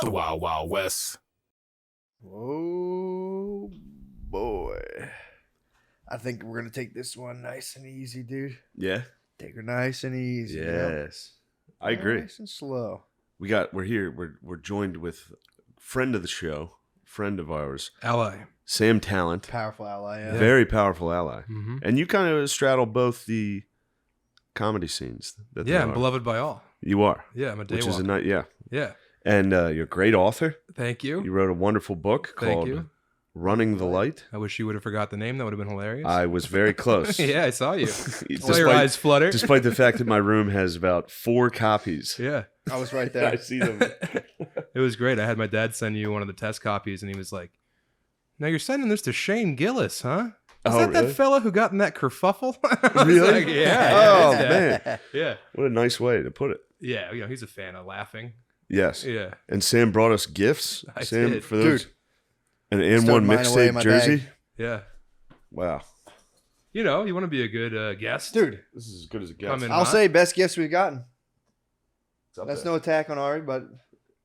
The Wild Wild West. Oh, boy. I think we're going to take this one nice and easy, dude. Yeah? Take her nice and easy. Yes. I agree. Nice and slow. We're here. We're joined with friend of the show, friend of ours, Ally. Sam Tallent. Powerful ally, yeah. Very powerful ally. Mm-hmm. And you kind of straddle both the comedy scenes. That Yeah, there I'm are. beloved by all. You are. Yeah, I'm a day Which is a walker. night, yeah. Yeah. And you're a great author. Thank you. You wrote a wonderful book Thank called you. Running the Light. I wish you would have forgot the name. That would have been hilarious. I was very close. Yeah, I saw you. Saw your eyes flutter. Despite the fact that my room has about 4 copies. Yeah. I was right there. I see them. It was great. I had my dad send you one of the test copies, and he was like, "Now you're sending this to Shane Gillis, huh? Is Oh, that really? that fella who got in that kerfuffle?" I was Really? like, yeah. Oh, yeah, man. Yeah. What a nice way to put it. Yeah. You know, he's a fan of laughing. Yes. Yeah. And Sam brought us gifts. I Sam, did. for those. Dude. And Stowed one mine away in mixtape my jersey. bag. Yeah. Wow. You know, you want to be a good guest. Dude, This is as good as it gets. Come in. I'll hot. say best gifts we've gotten. It's up That's there. no attack on Ari, but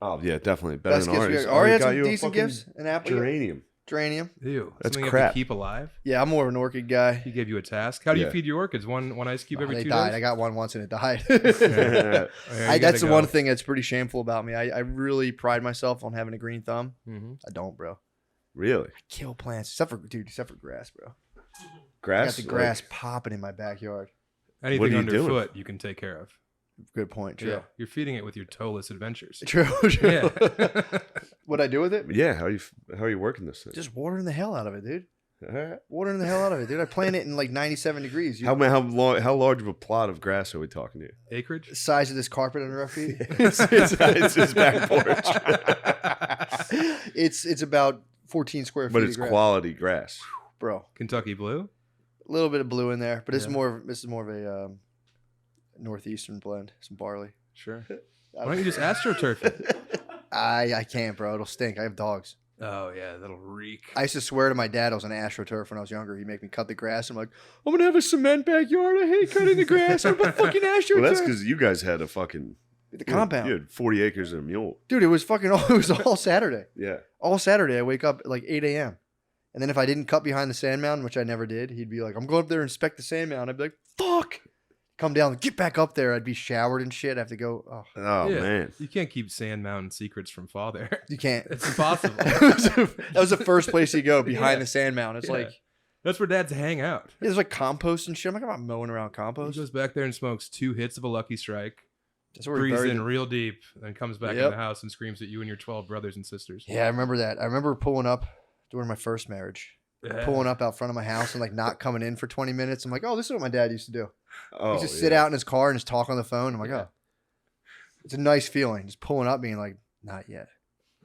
Oh, yeah, definitely. Better best than gifts we Ari's. got. Ari had got some you a decent fucking gifts. An apple. Geranium. Geranium. Ew. That's Something you crap. have to keep alive. Yeah, I'm more of an orchid guy. He gave you a task. How do you Yeah. feed your orchids? One ice cube every They 2 died. days? I got one once and it died. Yeah, you That's the gotta one go. thing that's pretty shameful about me. I really pride myself on having a green thumb. Mhm. I don't, bro. Really? I kill plants except for grass, bro. I Grass? got the grass popping in my backyard. Anything What are you underfoot you can take care of. Good point. True. Yeah. You're feeding it with your toeless adventures. True. True. Yeah. What'd I do with it? Yeah, how are you working this thing? Just watering the hell out of it, dude. Alright. Watering the hell out of it, dude. I plant it in like 97 degrees. How large of a plot of grass are we talking here? Acreage? The size of this carpet under our feet. It's his back porch. it's about 14 square feet. But of it's grass. quality grass. Bro. Kentucky blue? A little bit of blue in there, but Yeah. this is more of a northeastern blend. Some barley. Sure. Why don't you just astroturf it? I can't, bro. It'll stink. I have dogs. Oh, yeah. That'll reek. I used to swear to my dad I was an AstroTurf when I was younger. He'd make me cut the grass. I'm like, I'm gonna have a cement backyard. I hate cutting the grass. I'm a fucking AstroTurf. Well, that's because you guys had a fucking the compound, You had 40 acres and a mule. dude. It was all Saturday. Yeah. All Saturday, I wake up at like 8 a.m. And then if I didn't cut behind the sand mound, which I never did, he'd be like, I'm going up there and inspect the sand mound. I'd be like, fuck. Come down, get back up there. I'd be showered and shit. I have to go. Oh, Oh Yeah. man. You can't keep Sand Mountain secrets from father. you can't. It's impossible. That was the first place you go behind Yeah. the sand mound. It's Yeah. like That's where dads hang out. there's like compost and shit. I'm like, I'm not mowing around He compost. goes back there and smokes 2 hits of a Lucky Strike, That's where we breathes buried in it. real deep, then comes back in Yep. the house and screams at you and your 12 brothers and sisters. Yeah, I remember that. I remember pulling up during my first marriage. Yeah. Pulling up out front of my house and like not coming in for 20 minutes. I'm like, oh, this is what my dad used to do. Oh, He just sit out in his car and just talk on the phone. I'm like, Yeah. oh, it's a nice feeling. Just pulling up, being like, not yet.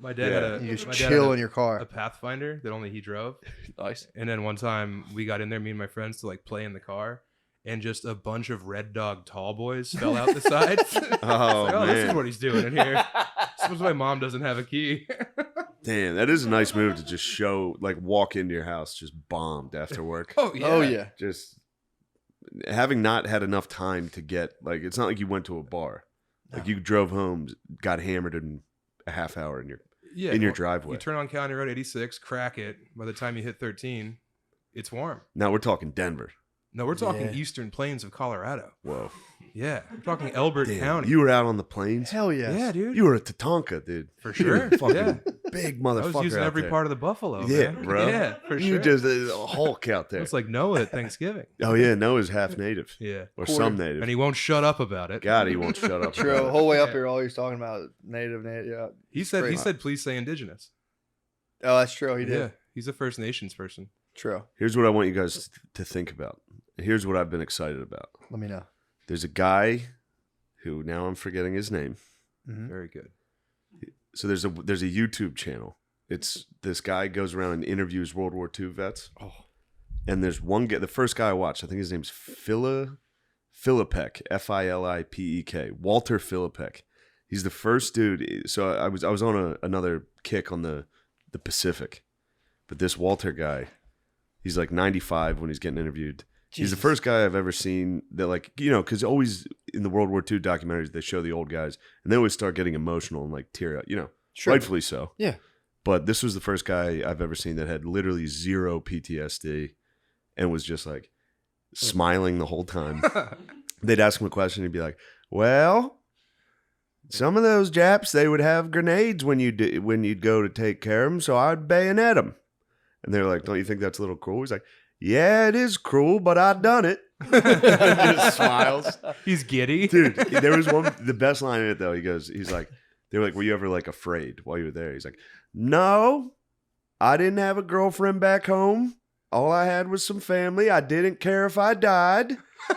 My dad Yeah. had a, You just my dad chill had in your a car. Pathfinder that only he drove. Nice. And then one time we got in there, me and my friends, to like play in the car, and just a bunch of Red Dog tall boys fell out the sides. Oh, Like, this is man. what he's doing in here. Suppose my mom doesn't have a key. Damn, that is a nice move to just show, like, walk into your house just bombed after work. Oh yeah. Oh, yeah. Just having not had enough time to get, like, it's not like you went to a bar. Like, No. you drove home, got hammered in a half hour in your Yeah. in your well, driveway. You turn on County Road 86, crack it. By the time you hit 13, it's warm. Now we're talking Denver. No, we're talking Yeah. Eastern Plains of Colorado. Whoa. Yeah, we're talking Elbert Damn, County. you were out on the plains? Hell yes. Yeah, dude. You were at Tatanka, dude. For You were sure. a fucking Yeah. big I motherfucker was using out every there. part of the buffalo. Yeah, man. bro. Yeah, for You sure. just a Hulk out there. It's like Noah at Thanksgiving. Oh, yeah, Noah's half native. Yeah. Or Quarter. some native. And he won't shut up about it. God, he won't shut up. True. about The it. whole way up Yeah. here, all he was talking about native. Yeah. He said, Great. please say indigenous. Oh, that's true. He did. Yeah. He's a First Nations person. True. Here's what I want you guys to think about. Here's what I've been excited about. Let me know. There's a guy who, now I'm forgetting his name. Mhm. Very good. So there's a YouTube channel. It's this guy goes around and interviews World War II vets. Oh. And there's one guy, the first guy I watched, I think his name's Filipek, Filipek, Walter Filipek. He's the first dude. So I was on another kick on the Pacific, but this Walter guy, he's like 95 when he's getting interviewed. He's the Jesus. first guy I've ever seen that, like, you know, because always in the World War II documentaries they show the old guys and they always start getting emotional and like tear up, you know. Sure. Rightfully so. Yeah. But this was the first guy I've ever seen that had literally zero PTSD and was just like smiling the whole time. They'd ask him a question, he'd be like, "Well, some of those Japs, they would have grenades when you'd go to take care of them, so I'd bayonet them." And they're like, "Don't you think that's a little cruel?" He's like, "Yeah, it is cruel, but I done it." Just smiles. He's giddy. Dude, there was the best line in it though. He's like, they were like, "Were you ever like afraid while you were there?" He's like, "No, I didn't have a girlfriend back home. All I had was some family. I didn't care if I died." He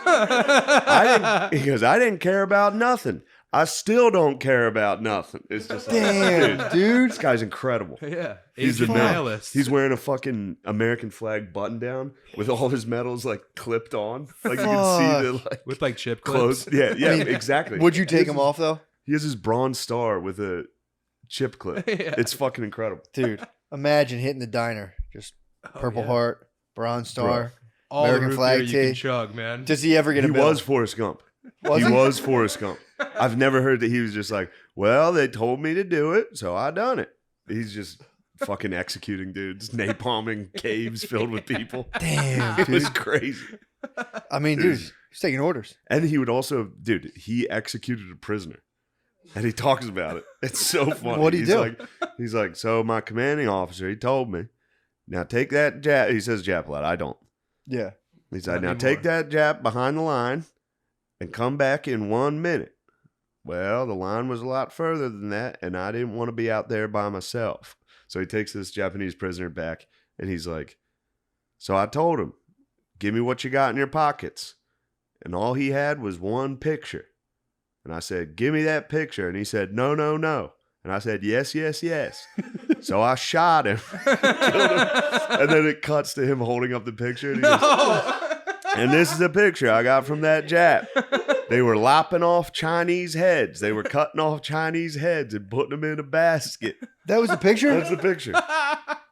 goes, "I didn't care about nothing. I still don't care about nothing." It's just like, Damn, dude. this guy's incredible. Yeah. He's Agent the man. nihilist. He's wearing a fucking American flag button down with all his medals like clipped on. Like you can see the like with like chip clothes. clips. Yeah, I mean, exactly. Would you take him off though? He has his bronze star with a chip clip. Yeah. It's fucking incredible. Dude, imagine hitting the diner. Just Purple yeah. Heart, Bronze Star, All American root flag beer you can tee. chug, man. Does he ever get a He bill? was Forrest Gump. Was he he? was Forrest Gump. I've never heard that he was just like, "Well, they told me to do it, so I done it." He's just fucking executing dudes, napalming caves filled with people. Damn, It was dude. crazy. I mean, dude, he's taking orders. And he would also, dude, he executed a prisoner. And he talks about it. It's so funny. What'd he do? He's like, "So my commanding officer, he told me, now take that Jap." He says Jap a lot. I don't. Yeah. He's like, Not "Now anymore. take that Jap behind the line and come back in 1 minute." Well, the line was a lot further than that, and I didn't want to be out there by myself. So he takes this Japanese prisoner back, and he's like, "So I told him, give me what you got in your pockets." And all he had was one picture. And I said, "Give me that picture." And he said, "No, no, no." And I said, "Yes, yes, yes." So I shot him, killed him. And then it cuts to him holding up the picture. And he goes, "And this is a picture I got from that Jap. They were lopping off Chinese heads. They were cutting off Chinese heads and putting them in a basket." That was the picture? That's the picture.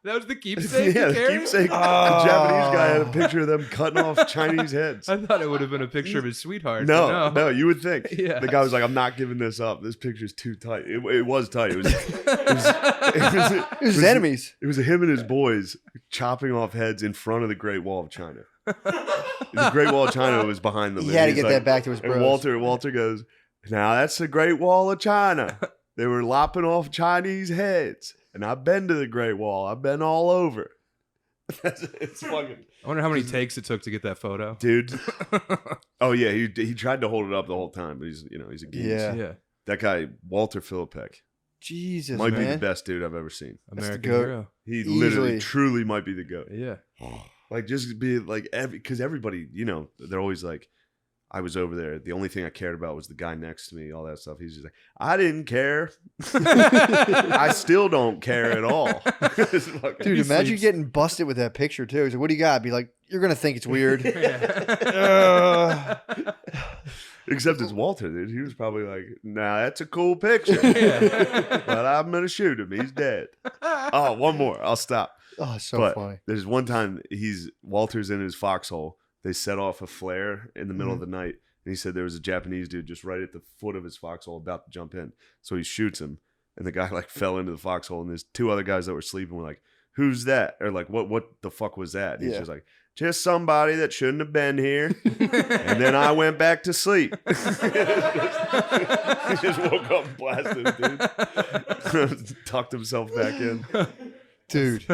That was the keepsake. Yeah, you the carried? keepsake. Oh. The Japanese guy had a picture of them cutting off Chinese heads. I thought it would have been a picture of his sweetheart. No, but no, you would think. Yeah. The guy was like, "I'm not giving this up. This picture's too tight." It was tight. It was It was his enemies. It was him and his boys chopping off heads in front of the Great Wall of China. The Great Wall of China was behind them. He and had to he's get that back to his And bros. Walter goes, "Now that's the Great Wall of China. They were lopping off Chinese heads. And I've been to the Great Wall. I've been all over." It's fucking... I wonder how many takes it took to get that photo. Dude. Oh, yeah. He tried to hold it up the whole time, but he's a genius. Yeah. Yeah. That guy, Walter Filipek, Jesus, might be the man. best dude I've ever seen. That's the American goat. hero. He Easily. literally, truly might be the GOAT. Yeah. Like, just be like, because everybody, they're always like, I was over there. The only thing I cared about was the guy next to me, all that stuff. He's just like, "I didn't care. I still don't care at all." It's fucking- Dude, He imagine sleeps. getting busted with that picture, too. He's like, "What do you got?" Be like, "You're going to think it's weird." Except it's Walter, dude. He was probably like, "Nah, that's a cool picture. Yeah. But I'm going to shoot him. He's dead." Oh, one more. I'll stop. Oh, it's so But funny. there's one time Walter's in his foxhole. They set off a flare in the middle of the night. And he said there was a Japanese dude just right at the foot of his foxhole about to jump in. So he shoots him. And the guy like fell into the foxhole. And there's two other guys that were sleeping were like, "Who's that?" Or like, what the fuck was that? And he's Yeah. just like, "Just somebody that shouldn't have been here." And then I went back to sleep. He just woke up and blasted, dude. Tucked himself back in. Dude,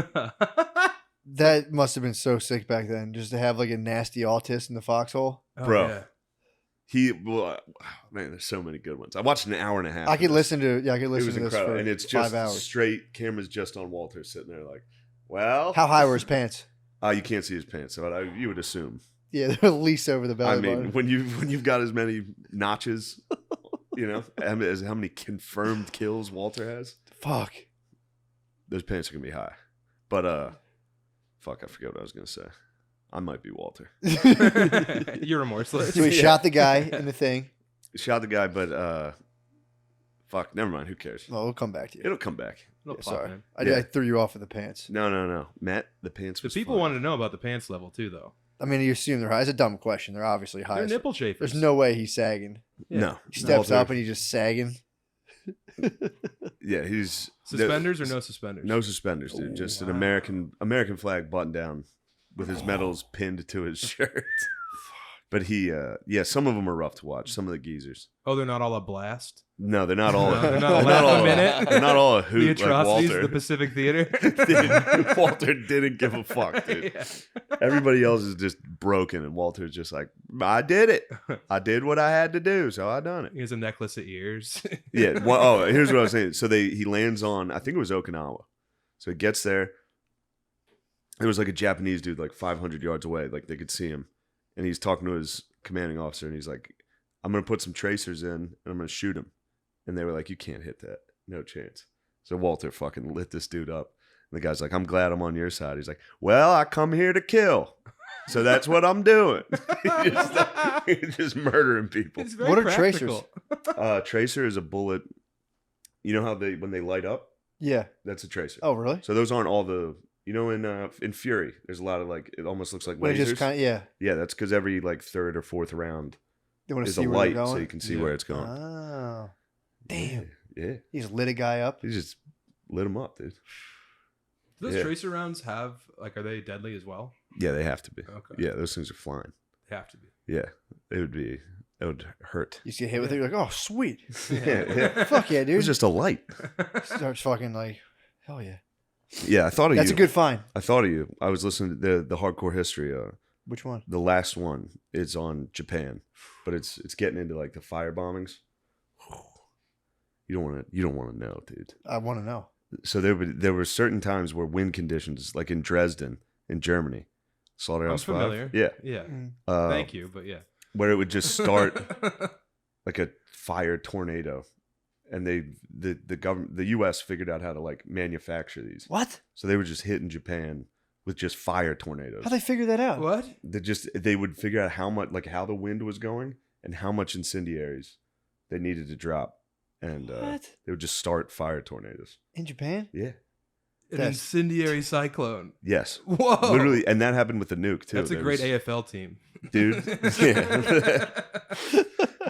that must have been so sick back then, just to have like a nasty autist in the foxhole. Oh, Bro. yeah. Man, there's so many good ones. I watched an hour and a half. I of could this. listen to It was this incredible. for And it's 5 just hours. straight cameras just on Walter sitting there like, well. How high were his pants? You can't see his pants, so you would assume. Yeah, they're at least over the belly I mean, button. when you've got as many notches, as how many confirmed kills Walter has, Fuck. those pants are gonna be high. But fuck, I forget what I was gonna say. I might be Walter. You're remorseless. So he Yeah. shot the guy in the thing. Shot the guy, but fuck, never mind. Who cares? Well, we'll come back to you. It'll come back. No Yeah, plot, sorry. man. I threw you off with the pants. No. Matt, the pants. The Was people fine. wanted to know about the pants level too, though. I mean, you assume they're high. It's a dumb question. They're obviously high. They're nipple chafers. There's no way he's sagging. Yeah. No. He steps Walter- up and he's just sagging. Yeah, he's Suspenders or no suspenders? no suspenders, dude. Just an American flag button down with his medals pinned to his shirt. But some of them are rough to watch. Some of the geezers. Oh, they're not all a blast? No, they're not all. They're not a laugh a minute? They're not all a The hoot like atrocities Walter. of the Pacific Theater? Dude, Walter didn't give a fuck, dude. Yeah. Everybody else is just broken, and Walter's just like, I did it. I did what I had to do, so I done it. He has a necklace of ears. Yeah. Well, here's what I was saying. So he lands on, I think it was Okinawa. So he gets there. There was like a Japanese dude like 500 yards away, like they could see him, and he's talking to his commanding officer, and he's like, I'm gonna put some tracers in, and I'm gonna shoot him. And they were like, you can't hit that, no chance. So Walter fucking lit this dude up. And the guy's like, I'm glad I'm on your side. He's like, well, I come here to kill, so that's what I'm doing. He's just murdering people. It's very What are practical. Tracer is a bullet. You know how when they light up, Yeah. that's a tracer. Oh, really? So those aren't all the, in Fury, there's a lot of like, it almost looks like When it lasers. just kind of, yeah. Yeah, that's because every like third or fourth round They want to is see a where light, they're so going. you can see Yeah. where it's going. Oh, damn! Yeah. He just lit a guy up. He just lit him up, dude. Do those Yeah. tracer rounds have, like, are they deadly as well? Yeah, they have to be. Okay. Yeah, those things are flying. They have to be. Yeah, it would hurt. You get hit with it, you're like, oh, sweet. Yeah. Fuck yeah, It dude. was just a light. Starts fucking like, hell yeah. Yeah, I thought of That's you. a good find. I thought of you. I was listening to the hardcore history. Which one? The last one is on Japan, but it's getting into like the fire bombings. You don't want to know, dude. I want to know. So there were certain times where wind conditions, like in Dresden, in Germany, I'm Slaughterhouse Five. familiar. Yeah. Yeah. Mm. Thank you, but yeah. Where it would just start like a fire tornado, and the government, the U.S. figured out how to like manufacture these. What? So they were just hitting Japan with just fire tornadoes. How'd they figure that out? What? They would figure out how much, like how the wind was going and how much incendiaries they needed to drop, and What? they would just start fire tornadoes. In Japan? Yeah. An That's- incendiary cyclone. Yes. Whoa. Literally, and that happened with the nuke too. That's a There great was- AFL team. dude. Yeah.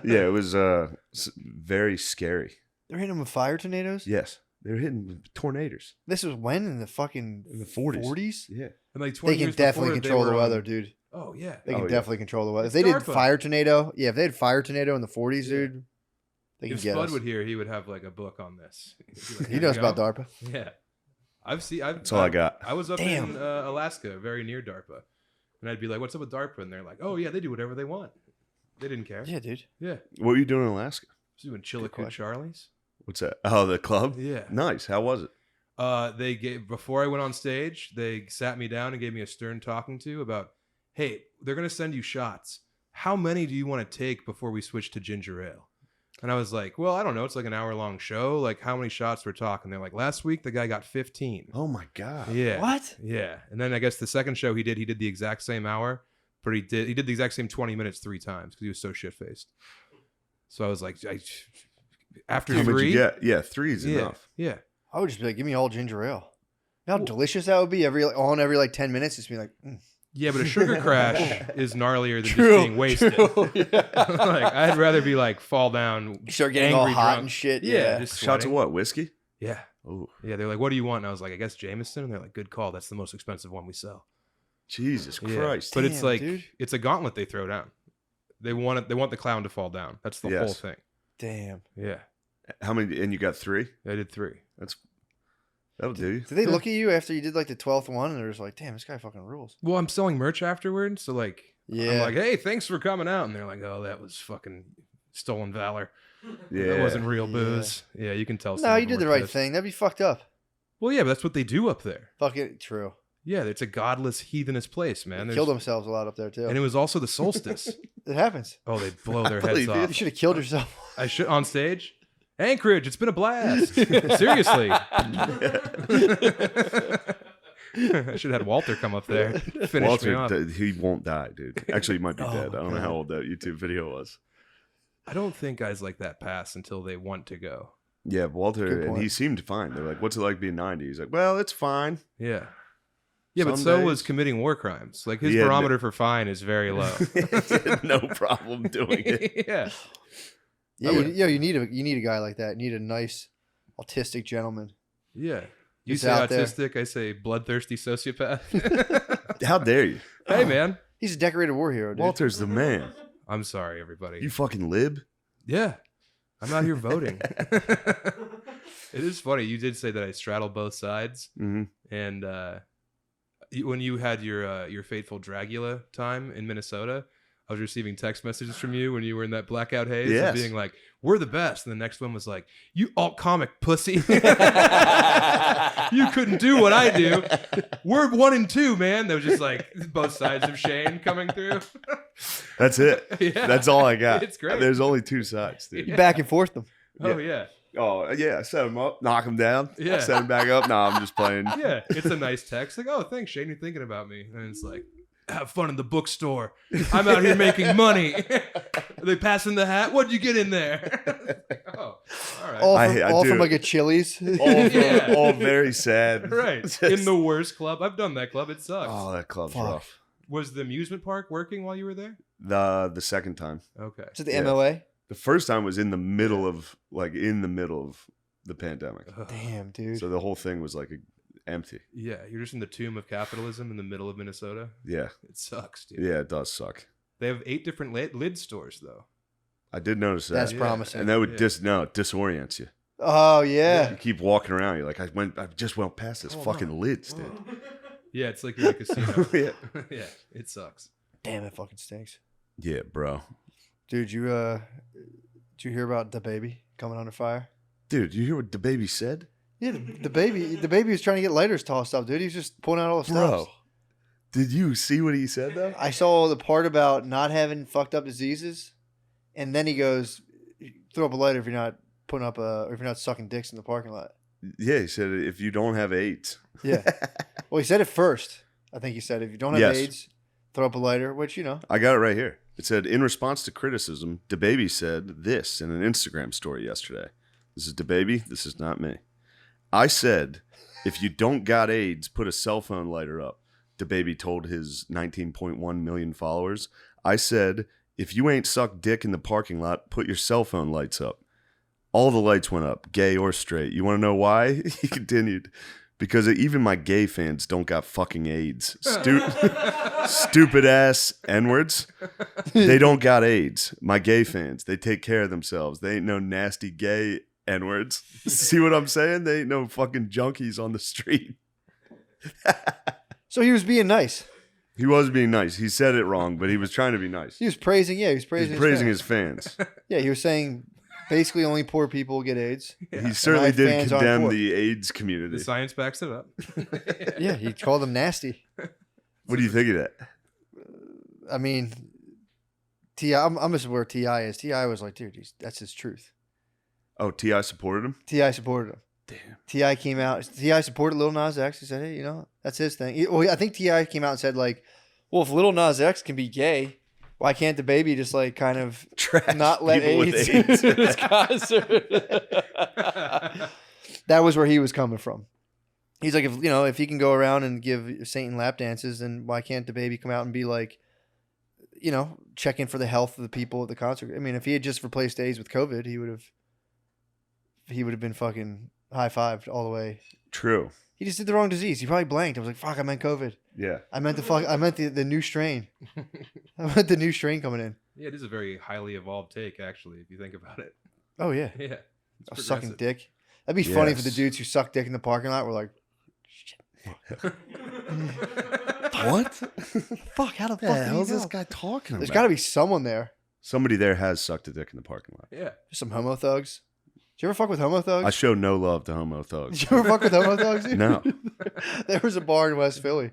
Yeah, it was very scary. They're hitting them with fire tornadoes? Yes, they were hitting tornadoes This was when? In the fucking in the 40s. 40s? Yeah. And like 20 They can years definitely before, they control the were weather, on- dude. Oh, yeah. They can Oh, yeah. definitely control the weather. It's If they did DARPA. fire tornado, yeah, if they had fire tornado in the 40s, dude, they can If get Spud us. would hear, he would have like a book on this. He'd be like, He "Here knows you about go." DARPA. Yeah. That's That's all I got. I was up Damn. in Alaska, very near DARPA. And I'd be like, what's up with DARPA? And they're like, oh, yeah, they do whatever they want. They didn't care. Yeah, dude. Yeah. What were you doing in Alaska? Just doing Chillicothe question. Charlie's. What's that? Oh, the club? Yeah. Nice. How was it? They gave, before I went on stage, they sat me down and gave me a stern talking to about, hey, they're going to send you shots. How many do you want to take before we switch to ginger ale? And I was like, well, I don't know. It's like an hour-long show. Like, how many shots we're talking? They're like, last week, the guy got 15. Oh my god. Yeah. What? Yeah. And then I guess the second show he did the exact same hour, but he did the exact same 20 minutes 3 times because he was so shit-faced. So I was like, after How much 3? you get? Yeah, 3 is Yeah. enough. Yeah. I would just be like, give me all ginger ale. You know how delicious that would be? Every 10 minutes, just be like, Yeah, but a sugar crash is gnarlier than just being wasted. True. Yeah. Like, I'd rather be like fall down. You start getting all angry hot drunk. and shit. Yeah, Yeah. just Shots sweating. of what? Whiskey? Yeah, Oh, yeah. They're like, "What do you want?" And I was like, "I guess Jameson." And they're like, "Good call. That's the most expensive one we sell." Jesus Yeah. Christ. But it's Damn, like dude. it's a gauntlet they throw down. They want the clown to fall down. That's the Yes. whole thing. Damn. Yeah, How many? And you got 3? I did 3. That'll do you. Did they look at you after you did like the 12th one and they're just like, damn, this guy fucking rules? Well, I'm selling merch afterwards, so like, I'm Yeah. like, "Hey, thanks for coming out," and they're like, "Oh, that was fucking stolen valor. Yeah. That wasn't real Yeah. booze." Yeah, you can tell. some No, of you them did the were right pissed. thing. That'd be fucked up. Well, yeah, but that's what they do up there. Fuck it. True. Yeah, it's a godless, heathenous place, man. They killed themselves a lot up there too. And it was also the solstice. It happens. Oh, they blow their I heads believe you. You off. should have killed yourself. I should on stage. Anchorage, it's been a blast. Seriously. I should have had Walter come up there, finish me Walter, off. he won't die, dude. Actually, he might be Oh, dead. I don't know God. how old that YouTube video was. I don't think guys like that pass until they want to go. Yeah, Walter, Good and point. he seemed fine. They're like, "What's it like being 90?" He's like, "Well, it's fine." Yeah. Yeah, but Some so days- was committing war crimes. Like his He had barometer for fine is very low. no problem doing it. Yeah. Yeah, you need a guy like that. You need a nice, autistic gentleman. Yeah. You It's say out there. autistic, I say bloodthirsty sociopath. How dare you? Hey, man. He's a decorated war hero, dude. Walter's the man. I'm sorry, everybody. You fucking lib. Yeah. I'm out here voting. It is funny. You did say that I straddle both sides. Mm-hmm. And when you had your fateful Dragula time in Minnesota, I was receiving text messages from you when you were in that blackout haze, Yes. of being like, "We're the best," and the next one was like, "You alt comic pussy, you couldn't do what I do. We're 1 and 2, man." That was just like both sides of Shane coming through. That's it. Yeah. That's all I got. It's great. There's only 2 sides, dude. You back and forth them. Oh yeah, Oh, yeah. Set him up, knock him down. Yeah. Set him back up. Nah, I'm just playing. yeah. It's a nice text, like, "Oh, thanks, Shane, you're thinking about me," and it's like, "Have fun in the bookstore. I'm out here making money." Are they passing the hat? What'd you get in there? Like, oh, all right. All from do. like a Chili's. All, all very sad. Right. Just- In the worst club. I've done that club. It sucks. Oh, that club's Fuck. rough. Was the amusement park working while you were there? The second time. Okay. Is it the Yeah. MOA? The first time was in the middle of the pandemic. Ugh. Damn, dude. So the whole thing was like empty. Yeah, you're just in the tomb of capitalism in the middle of Minnesota. Yeah. It sucks, dude. Yeah, it does suck. They have 8 different lid stores, though. I did notice that. That's Yeah. promising. And that would Yeah. it disorients you. Oh yeah. You keep walking around. You're like, I just went past this fucking lids, dude. Yeah, it's like you're in a casino. Yeah. Yeah, it sucks. Damn, it fucking stinks. Yeah, bro. Dude, did you hear about the baby coming under fire? Dude, you hear what the baby said? Yeah, the baby was trying to get lighters tossed up, dude. He was just pulling out all the Bro. stops. Did you see what he said though? I saw the part about not having fucked up diseases, and then he goes, "Throw up a lighter if you're not if you're not sucking dicks in the parking lot." Yeah, he said if you don't have AIDS. Yeah. Well, he said it first. I think he said if you don't have Yes. AIDS, throw up a lighter, which I got it right here. It said, in response to criticism, DaBaby said this in an Instagram story yesterday. This is DaBaby. This is not me. I said, if you don't got AIDS, put a cell phone lighter up. DaBaby told his 19.1 million followers. I said, if you ain't sucked dick in the parking lot, put your cell phone lights up. All the lights went up, gay or straight. You want to know why? He continued. Because even my gay fans don't got fucking AIDS. Stupid ass N-words. They don't got AIDS. My gay fans, they take care of themselves. They ain't no nasty gay N-words. See what I'm saying? They ain't no fucking junkies on the street. So he was being nice. He was being nice. He said it wrong, but he was trying to be nice. He was praising. Yeah, he was He's praising. praising his his fans. Yeah, he was saying basically only poor people get AIDS. He certainly my did fans aren't condemn poor. the AIDS community. The science backs it up. Yeah, he called them nasty. What do you think of that? I mean, T.I. I'm just where T.I. is. T.I. was like, dude, that's his truth. Oh, T.I. supported him? T.I. supported him. Damn. T.I. came out. T.I. supported Lil Nas X. He said, hey, that's his thing. Well, I think T.I. came out and said, like, well, if Lil Nas X can be gay, why can't the baby just, like, kind of Trash not let people with AIDS AIDS. into his concert? That was where he was coming from. He's like, if he can go around and give Satan lap dances, then why can't the baby come out and be like, check in for the health of the people at the concert? I mean, if he had just replaced AIDS with COVID, he would have been fucking high-fived all the way. True. He just did the wrong disease. He probably blanked. I was like, fuck, I meant COVID. Yeah. I meant the new strain. I meant the new strain coming in. Yeah, it is a very highly evolved take, actually, if you think about it. Oh, yeah. Yeah. Oh, It's sucking progressive. dick. That'd be funny for the Yes. dudes who suck dick in the parking lot. We're like, What? fuck, how the fuck the did hell he is this know? guy talking There's about? got to be someone there. Somebody there has sucked a dick in the parking lot. Yeah. There's some homo thugs. Did you ever fuck with homo thugs? I show no love to homo thugs. Did you ever fuck with homo thugs? Dude? No. There was a bar in West Philly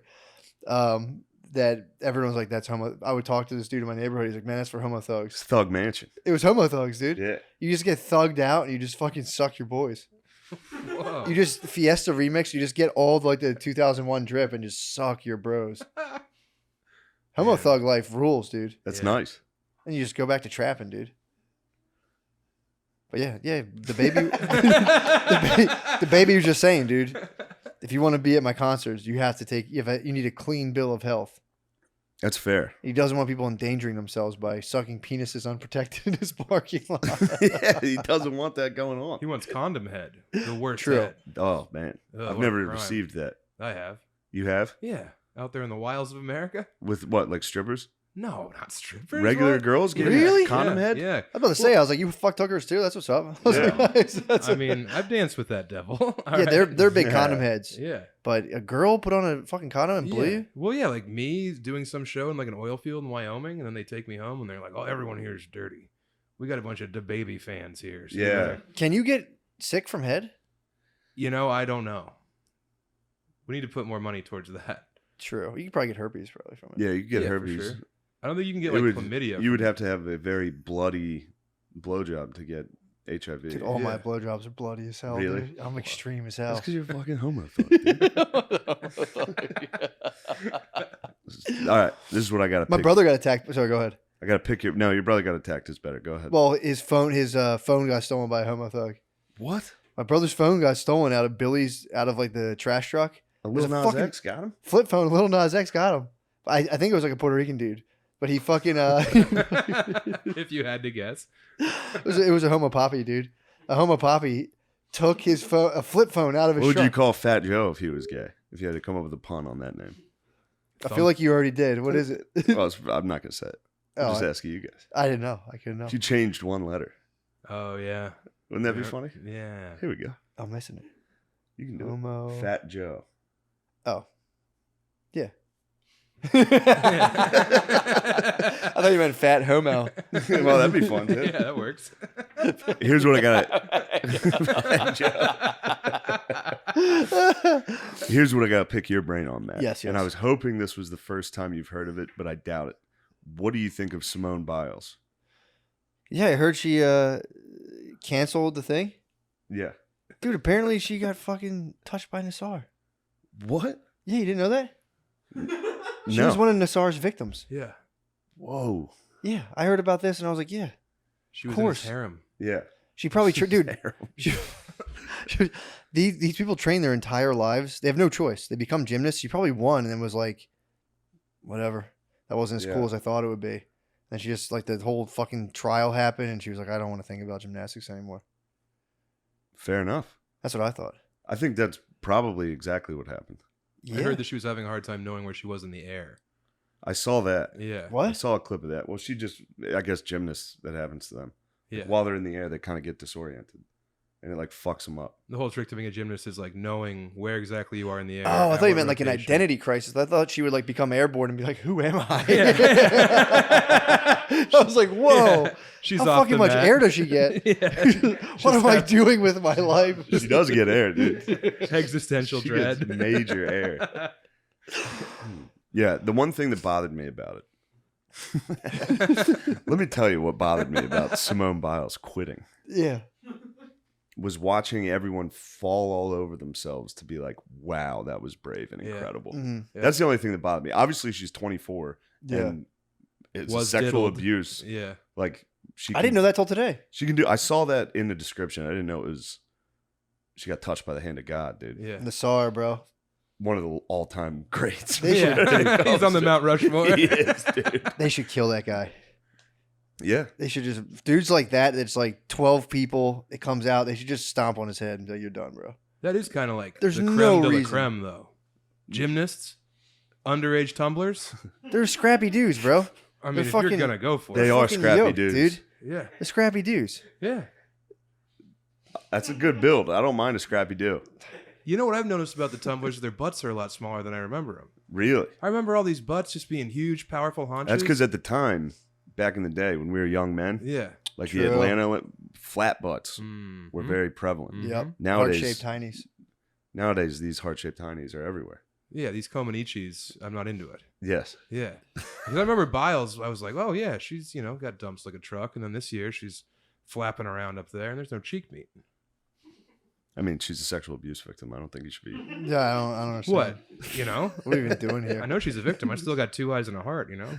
that everyone was like, that's homo. I would talk to this dude in my neighborhood. He's like, man, that's for homo It's thugs. Thug Mansion. It was homo thugs, dude. Yeah. You just get thugged out and you just fucking suck your boys. Whoa. You just Fiesta remix. You just get all of, like the 2001 drip and just suck your bros. Homo Yeah. thug life rules, dude. That's Yeah. nice. And you just go back to trapping, dude. But yeah, the baby, the baby was just saying, dude. If you want to be at my concerts, you have to you need a clean bill of health. That's fair. He doesn't want people endangering themselves by sucking penises unprotected in his parking lot. Yeah, he doesn't want that going on. He wants condom head. The worst True. head. Oh man, Ugh, I've what a never crime. received that. I have. You have? Yeah. Out there in the wilds of America? With what, like strippers? No, not strippers. Regular what? girls get Really? condom Yeah, head? Yeah. I was about to say, I was like, you fuck hookers too? That's what's up. I was Yeah. like, nice. That's I mean, I've danced with that devil. All yeah, right? they're big Yeah. condom heads. Yeah. But a girl put on a fucking condom and blew Yeah. you? Well, yeah, like me doing some show in like an oil field in Wyoming, and then they take me home and they're like, "Oh, everyone here is dirty. We got a bunch of baby fans here." So you Yeah. better-" Can you get sick from head? You know, I don't know. We need to put more money towards that. True. You could probably get herpes probably from it. Yeah, you get Yeah, for herpes. sure. I don't think you can get It like would- chlamydia. You would from- have to have a very bloody blowjob to get HIV. Dude, all my Yeah. blowjobs are bloody as hell. Really? Dude. I'm extreme as That's hell. because you're fucking homophobe. Dude. All right, this is what I got to My pick. brother got attacked. Sorry, go ahead. I got to pick your. No, your brother got attacked. It's better. Go ahead. Well, his phone got stolen by a homo thug. What? My brother's phone got stolen out of like the trash truck. A was little a Nas fucking- X got him? Flip phone, Little Nas X got him. I think it was like a Puerto Rican dude, but he fucking if you had to guess. it was a homo poppy dude. A homo poppy took his phone, a flip phone, out of his What would you truck. call Fat Joe if he was gay? If you had to come up with a pun on that name? I feel like you already did. What is it? Well, I'm not gonna say it. I'm Oh, just asking you guys. I didn't know. I couldn't know. If you changed one letter, Oh yeah. wouldn't that be Yeah. funny? Yeah. Here we go. I'm missing it. You can do Homo. it. Fat Joe. Oh. Yeah. I thought you meant fat homo. Well, that'd be fun too. Yeah, that works. Here's what I got. Here's what I got to pick your brain on, Matt. Yes, And yes. I was hoping this was the first time you've heard of it, but I doubt it. What do you think of Simone Biles? Yeah, I heard she canceled the thing. Yeah. Dude, apparently she got fucking touched by Nassar. What? Yeah, you didn't know that? She No. was one of Nassar's victims. Yeah. Whoa. Yeah, I heard about this and I was like, yeah. She was Of course. in his harem. Yeah. She probably, dude. These people train their entire lives. They have no choice. They become gymnasts. She probably won and then was like, whatever. That wasn't as Yeah. cool as I thought it would be. And she just, like, the whole fucking trial happened and she was like, I don't want to think about gymnastics anymore. Fair enough. That's what I thought. I think that's probably exactly what happened. Yeah. I heard that she was having a hard time knowing where she was in the air. I saw that. Yeah. I What? saw a clip of that. Well, she just, I guess gymnasts, that happens to them. Yeah. While they're in the air, they kind of get disoriented. And it like fucks them up. The whole trick to being a gymnast is like knowing where exactly you are in the air. Oh, I at thought you what meant like an rotation. identity crisis. I thought she would like become airborne and be like, "Who am I?" Yeah. I was like, "Whoa, Yeah. She's how off fucking the much mat. air does she get? Yeah. What am I doing with my life?" She does get air, dude. Existential She dread. gets major air. Yeah, the one thing that bothered me about it. Let me tell you what bothered me about Simone Biles quitting. Yeah, Was watching everyone fall all over themselves to be like, wow, that was brave and Yeah. incredible. Mhm. Yeah. That's the only thing that bothered me. Obviously, she's 24 Yeah. and it's Was sexual diddled. abuse. Yeah. Like she I didn't know that till today. She can do. I saw that in the description. I didn't know it was. She got touched by the hand of God, dude. Yeah. Nassar, bro. One of the all-time greats. Yeah. He's on the Mount Rushmore. He is, dude. They should kill that guy. Yeah. They should just dudes like that. It's like 12 people. It comes out. They should just stomp on his head and be like, "You're done, bro." That is kind of like There's the creme no de la reason. creme, though. Gymnasts, underage tumblers. They're scrappy dudes, bro. I mean, They're if fucking- you're gonna go for They it, are Fucking scrappy yoked, dudes. dude. yeah, They're scrappy dudes. yeah. That's a good build. I don't mind a scrappy do. You know what I've noticed about the tumblers? Their butts are a lot smaller than I remember them. Really. I remember all these butts just being huge, powerful haunches. That's because at the time, back in the day when we were young men, yeah, like True. the Atlanta flat butts Mhm. were very prevalent. Mhm. Yep. Nowadays, Heart-shaped heinies. nowadays these heart-shaped tinies are everywhere. Yeah, these Komanichis, I'm not into it. Yes. Yeah, because I remember Biles. I was like, oh yeah, she's got dumps like a truck, and then this year she's flapping around up there, and there's no cheek meat. I mean, she's a sexual abuse victim. I don't think you should be. Yeah, I don't understand. What? You know? What are we even doing here? I know she's a victim. I still got 2 eyes and a heart. You know?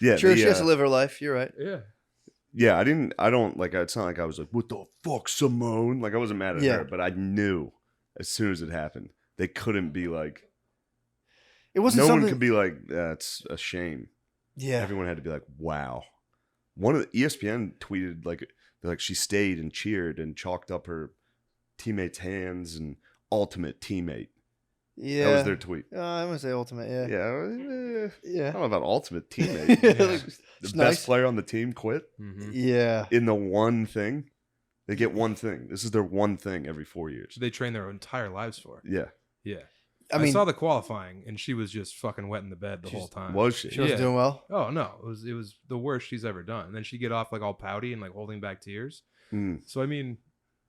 Yeah. Sure, the, she has to live her life. You're right. Yeah. Yeah, I don't like, it's not like I was like, what the fuck, Simone? Like, I wasn't mad at Yeah. her, but I knew as soon as it happened, they couldn't be like, It wasn't No something. one could be like, that's a shame. Yeah. Everyone had to be like, wow. One of the ESPN tweeted like she stayed and cheered and chalked up her teammates' hands and ultimate teammate. Yeah. That was their tweet. I'm gonna say ultimate. Yeah. Yeah. I Yeah. don't know about ultimate teammate. Yeah, The like, best it's nice. player on the team quit Mhm. Yeah. in the one thing. They get one thing. This is their one thing every 4 years. They train their entire lives for. Yeah. Yeah. I I mean, saw the qualifying, and she was just fucking wet in the bed the She's- whole time. Was she? she wasn't Yeah. doing well. Oh no, it was the worst she's ever done. And then she'd get off like all pouty and like holding back tears. Mm. So I mean,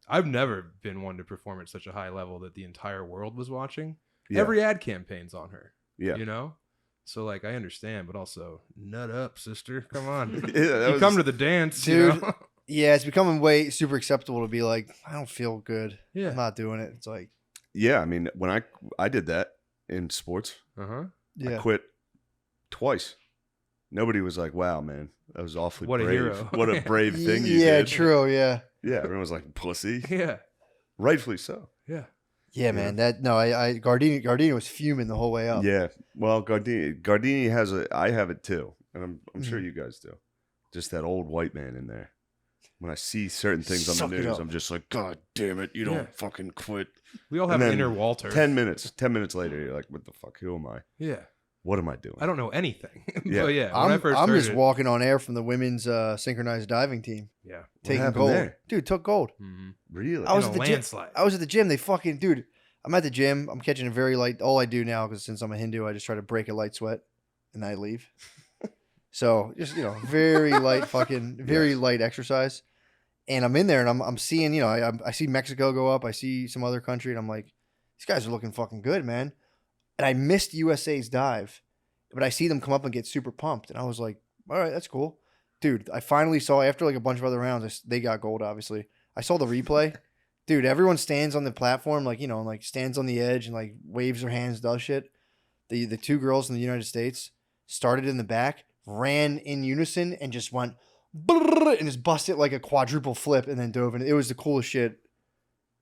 I've never been one to perform at such a high level that the entire world was watching. Yeah. Every ad campaign's on her. Yeah. You know? So like I understand, but also nut up, sister. Come on. Yeah, that You was- come to the dance, Dude. you know? Yeah, it's becoming way super acceptable to be like, I don't feel good. Yeah. I'm not doing it. It's like, Yeah, I mean, when I did that in sports, Uh-huh. yeah. I quit twice. Nobody was like, "Wow, man, that was awfully What a brave. hero." What a brave thing you Yeah, did." true. Yeah. Yeah, everyone was like, "Pussy." Yeah. Rightfully so. Yeah. Yeah, man. That no, I Gardini was fuming the whole way up. Yeah. Well, Gardini has I have it too, and I'm Mm-hmm. sure you guys do. Just that old white man in there. When I see certain things on Suck the it news, up. I'm just like, God damn it, you don't Yeah. fucking quit. We all have And an then inner Walter. 10 minutes later, you're like, what the fuck? Who am I? Yeah. What am I doing? I don't know anything. Yeah. But yeah, when I I'm first just started- walking on air from the women's synchronized diving team, Yeah. taking happened gold. there? Dude, took gold. Mhm. Really? I was In at a the gym. landslide. I was at the gym. They fucking dude. I'm at the gym. I'm catching a very light. All I do now, because since I'm a Hindu, I just try to break a light sweat, and I leave. So just very light, fucking very light exercise. And I'm in there, and I'm seeing, I see Mexico go up. I see some other country, and I'm like, these guys are looking fucking good, man. And I missed USA's dive, but I see them come up and get super pumped, and I was like, all right, that's cool, dude. I finally saw after like a bunch of other rounds, they got gold. Obviously, I saw the replay. Dude, everyone stands on the platform, like, like stands on the edge and like waves their hands, does shit. The two girls in the United States started in the back, ran in unison, and just went brrr, and just busted like a quadruple flip and then dove in. It was the coolest shit.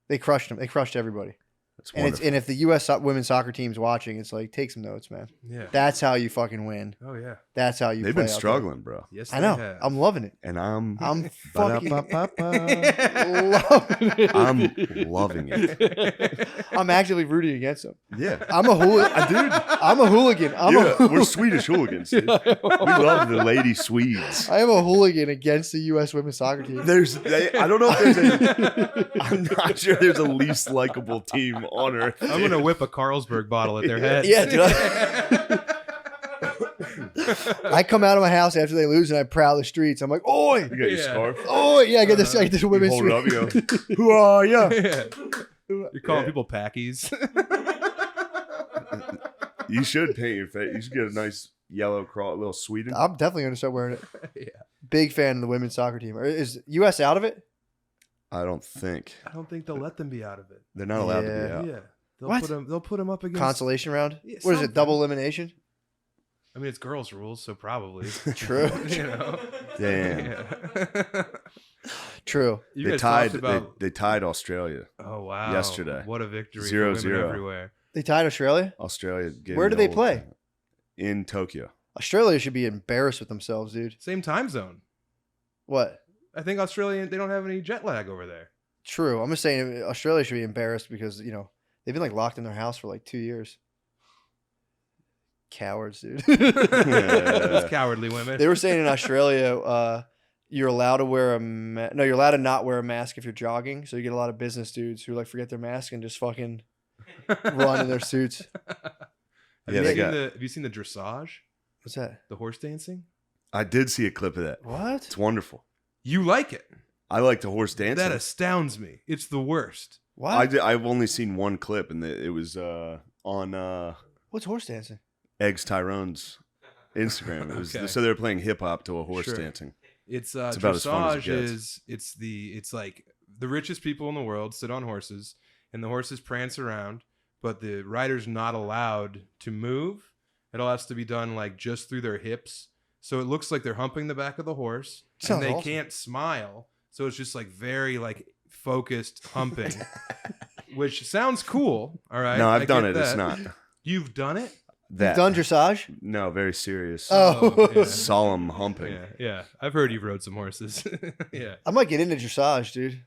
They crushed them. They crushed everybody. That's And wonderful. if the U.S. women's soccer team's watching, it's like, take some notes, man. Yeah. That's how you fucking win. Oh yeah. That's how you. They've play been out there. struggling, bro. Yes, I they know. have. I'm loving it. And I'm I'm fucking Ba-da-ba-ba-ba. loving it. I'm loving it. I'm actively rooting against them. Yeah. I'm a hooligan, dude. I'm a hooligan. We're Swedish hooligans, dude. We love the lady Swedes. I am a hooligan against the U.S. women's soccer team. I don't know if there's I'm not sure there's a least likable team on earth. I'm gonna whip a Carlsberg bottle at their head. Yeah, dude. I come out of my house after they lose and I prowl the streets. I'm like, oi, You got your Yeah. scarf. oi. Yeah, I get this. I get this You women's hold it up, you street. go, who are ya? Yeah. You're calling Yeah. people packies. You should paint your face. You should get a nice yellow cross, little Sweden. I'm definitely going to start wearing it. Yeah. Big fan of the women's soccer team. Is U.S. out of it? I don't think I don't think they'll let them be out of it. they're not allowed to be Yeah. out. Yeah. They'll What? put them. They'll put them up against. Consolation round? Yeah, What is it, something. double elimination? I mean, it's girls' rules, so probably. True. You know. Damn. Yeah. True. You They guys tied. talked about. They tied Australia. Oh wow! yesterday. What a victory! 0-0. for women everywhere. They tied Australia? Australia. gave Where the do they old- play? In Tokyo. Australia should be embarrassed with themselves, dude. Same time zone. What? I think Australia. They don't have any jet lag over there. True. I'm just saying Australia should be embarrassed because, they've been like locked in their house for like 2 years. Cowards, dude. Those cowardly women. They were saying in Australia, you're allowed to wear you're allowed to not wear a mask if you're jogging. So you get a lot of business dudes who like forget their mask and just fucking run in their suits. Yeah, they got. Have you seen the dressage? What's that? The horse dancing? I did see a clip of that. What? It's wonderful. You like it? I like the horse dancing. That astounds me. It's the worst. What? I've only seen one clip, and it was on What's horse dancing? Eggs Tyrone's Instagram. It was Okay. so they're playing hip hop to a horse Sure. dancing. It's about as fun as it dressage gets. it's like the richest people in the world sit on horses and the horses prance around, but the rider's not allowed to move. It all has to be done like just through their hips. So it looks like they're humping the back of the horse Sounds and they awesome. can't smile. So it's just like very like focused humping, which sounds cool. All right. No, I I've done get it. It's that. not. You've done it? That. You've done dressage? No, very serious. Oh. yeah. Solemn humping. Yeah. I've heard you've rode some horses. Yeah. I might get into dressage, dude.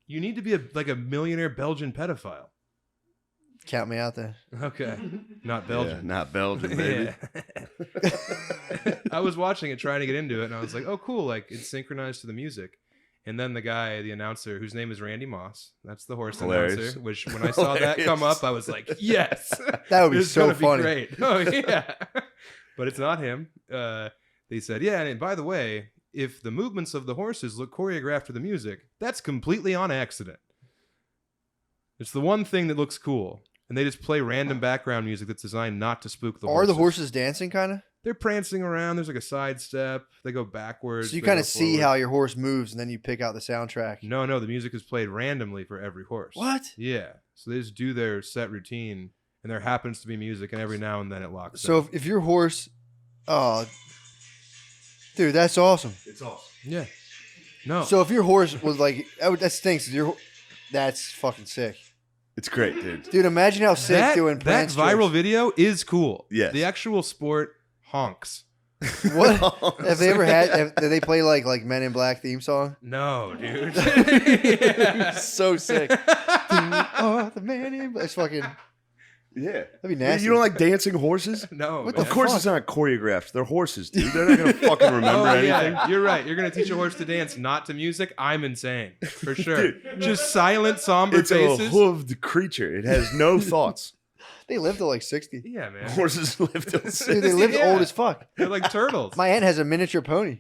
You need to be like a millionaire Belgian pedophile. Count me out then. Okay. Not Yeah, Belgian. not Belgian, baby. Yeah. I was watching it, trying to get into it, and I was like, oh, cool. Like, it's synchronized to the music. And then the guy, the announcer, whose name is Randy Moss, that's the horse Hilarious. announcer, which when I saw that come up, I was like, yes. That would be This is so gonna funny. Be great. Oh, yeah. But it's not him. They said, yeah, and by the way, if the movements of the horses look choreographed to the music, that's completely on accident. It's the one thing that looks cool. And they just play random background music that's designed not to spook the horses. Are the horses dancing kind of? They're prancing around. There's like a side step. They go backwards. So you they kind go of see forward. how your horse moves and then you pick out the soundtrack. No, the music is played randomly for every horse. What? Yeah. So they just do their set routine, and there happens to be music, and every now and then it locks So in. if your horse, oh, dude, that's awesome. It's awesome. Yeah. No. So if your horse was like, that stinks. That's fucking sick. It's great, dude. Dude, imagine how sick doing that prance viral tricks. video is cool. Yes. The actual sport honks. What have they ever had? Did they play like Men in Black theme song? No, dude. So sick. Oh, the Man in Black. It's fucking. Yeah. That'd be nasty. You don't like dancing horses? No. What man. Of course fuck? it's not choreographed. They're horses, dude. They're not going to fucking remember anything. Yeah, you're right. You're gonna teach a horse to dance not to music. I'm insane for sure. Dude. Just silent, somber It's faces. a hooved creature. It has no thoughts. They live to like 60. Yeah, man. Horses live till Dude, 60. they live Yeah. old as fuck. They're like turtles. My aunt has a miniature pony.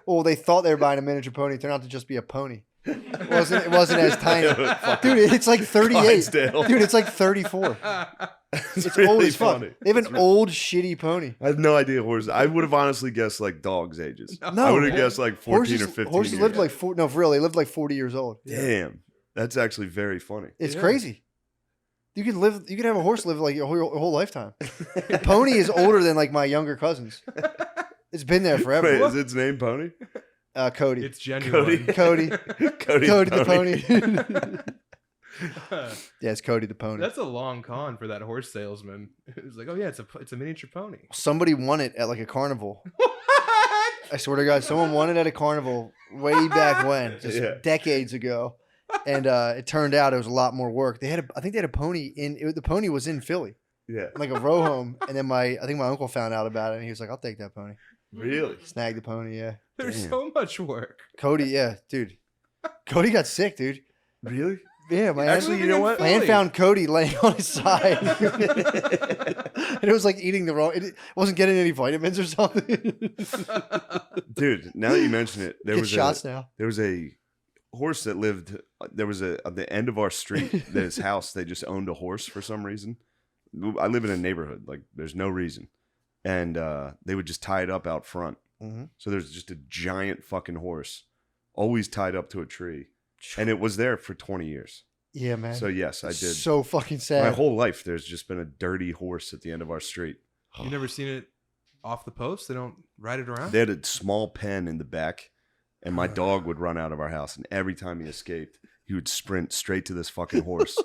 Well, they thought they were buying a miniature pony. It turned out to just be a pony. It wasn't as tiny. Dude, it's like 38. Clydesdale. Dude, it's like 34. It's old as fuck. funny. They have an old shitty pony. I have no idea horses. I would have honestly guessed like dogs' ages. No, I would have man. guessed like 14 or 15 Horses years. lived like no, for real, they lived like 40 years old. Damn. That's actually very funny. It's Yeah. crazy. You can have a horse live like your whole lifetime. A pony is older than like my younger cousins. It's been there forever. Wait, is its name Pony? Cody. It's genuine. Cody. Cody The pony. Yeah, it's Cody the pony. That's a long con for that horse salesman. It's like, oh yeah, it's a miniature pony. Somebody won it at like a carnival. I swear to God, someone won it at a carnival way back when, just Yeah. decades ago. And it turned out it was a lot more work. I think they had a pony the pony was in Philly, Yeah. like a row home. And then I think my uncle found out about it, and he was like, "I'll take that pony." Really? Snagged the pony. Yeah, There's Damn. so much work. Cody. Yeah, dude. Cody got sick, dude. Really? Yeah, my Actually, aunt, you know what? my aunt found Cody laying on his side, and it was like eating the wrong. It wasn't getting any vitamins or something. Dude, now that you mention it, there Get was shots now. there was a horse that lived there was a at the end of our street, his house, they just owned a horse for some reason. I live in a neighborhood, like there's no reason. And they would just tie it up out front. Mhm. So there's just a giant fucking horse always tied up to a tree. And it was there for 20 years. Yeah, man. So yes, I did. So fucking My sad. whole life there's just been a dirty horse at the end of our street. You've never seen it off the post? They don't ride it around? They had a small pen in the back, and my dog would run out of our house, and every time he escaped, he would sprint straight to this fucking horse.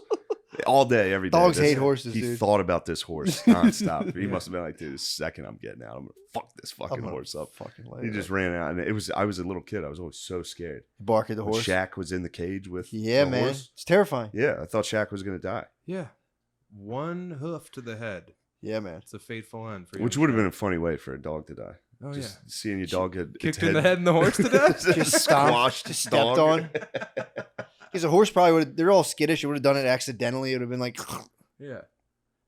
All day, every day. Dogs That's- hate horses, He dude. thought about this horse nonstop. He Yeah. must have been like, dude, the second I'm getting out, I'm gonna fuck this fucking I'm gonna horse up. Fucking light He it just up. ran out, and I was a little kid. I was always so scared. Bark at the When horse. Shaq was in the cage with Yeah, the man. horse. It's terrifying. Yeah, I thought Shaq was gonna die, Yeah. One hoof to the head. Yeah, man. It's a fateful end for which young would have been Shaq. a funny way for a dog to die. Oh, Just yeah. seeing your dog had its Kicked in the head and the horse to death? Just stomped, squashed, just stepped dog. on. Because a horse probably would have, they're all skittish. It would have done it accidentally. It would have been like, Yeah.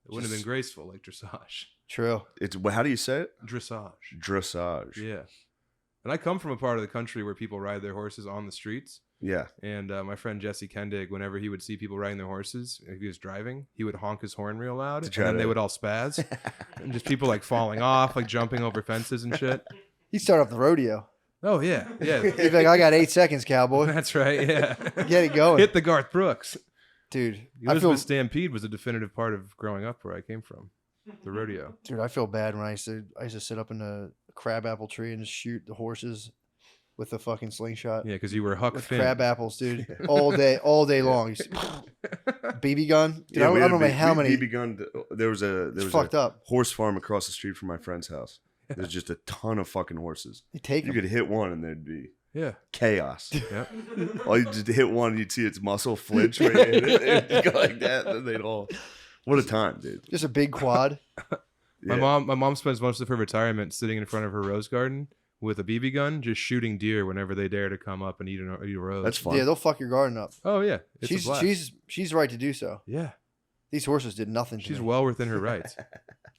It wouldn't have been graceful like dressage. true. It's how do you say it? Dressage. Dressage. Yeah. And I come from a part of the country where people ride their horses on the streets. Yeah. And my friend Jesse Kendig, whenever he would see people riding their horses, if he was driving, he would honk his horn real loud, To and try then to- they would all spaz, and just people like falling off, like jumping over fences and shit. He started off the rodeo. Oh yeah, yeah, He'd be like, I got 8 seconds, cowboy. that's right. Yeah, Get it going. hit the Garth Brooks. Dude, The I Elizabeth feel, Stampede was a definitive part of growing up where I came from, the rodeo. dude, I feel bad when I used to sit up in a crabapple tree and just shoot the horses with a fucking slingshot. Yeah, because you were Huck With Finn. crab apples, dude, all day long. You see- BB gun, dude. I we had don't a know how many. BB gun. There was a fucked up. horse farm across the street from my friend's house. There's just a ton of fucking horses. They take You them. could hit one and there'd be Yeah. chaos. Yeah. All you just hit one, you'd see its muscle flinch right in it. It'd go like that, and then they'd all. What a time, dude! Just a big quad. Yeah. My mom spends most of her retirement sitting in front of her rose garden with a BB gun, just shooting deer whenever they dare to come up and eat a rose. That's fun. Yeah, they'll fuck your garden up. Oh yeah, it's a blast. She's right to do so. Yeah, These horses did nothing to she's me. well within her rights.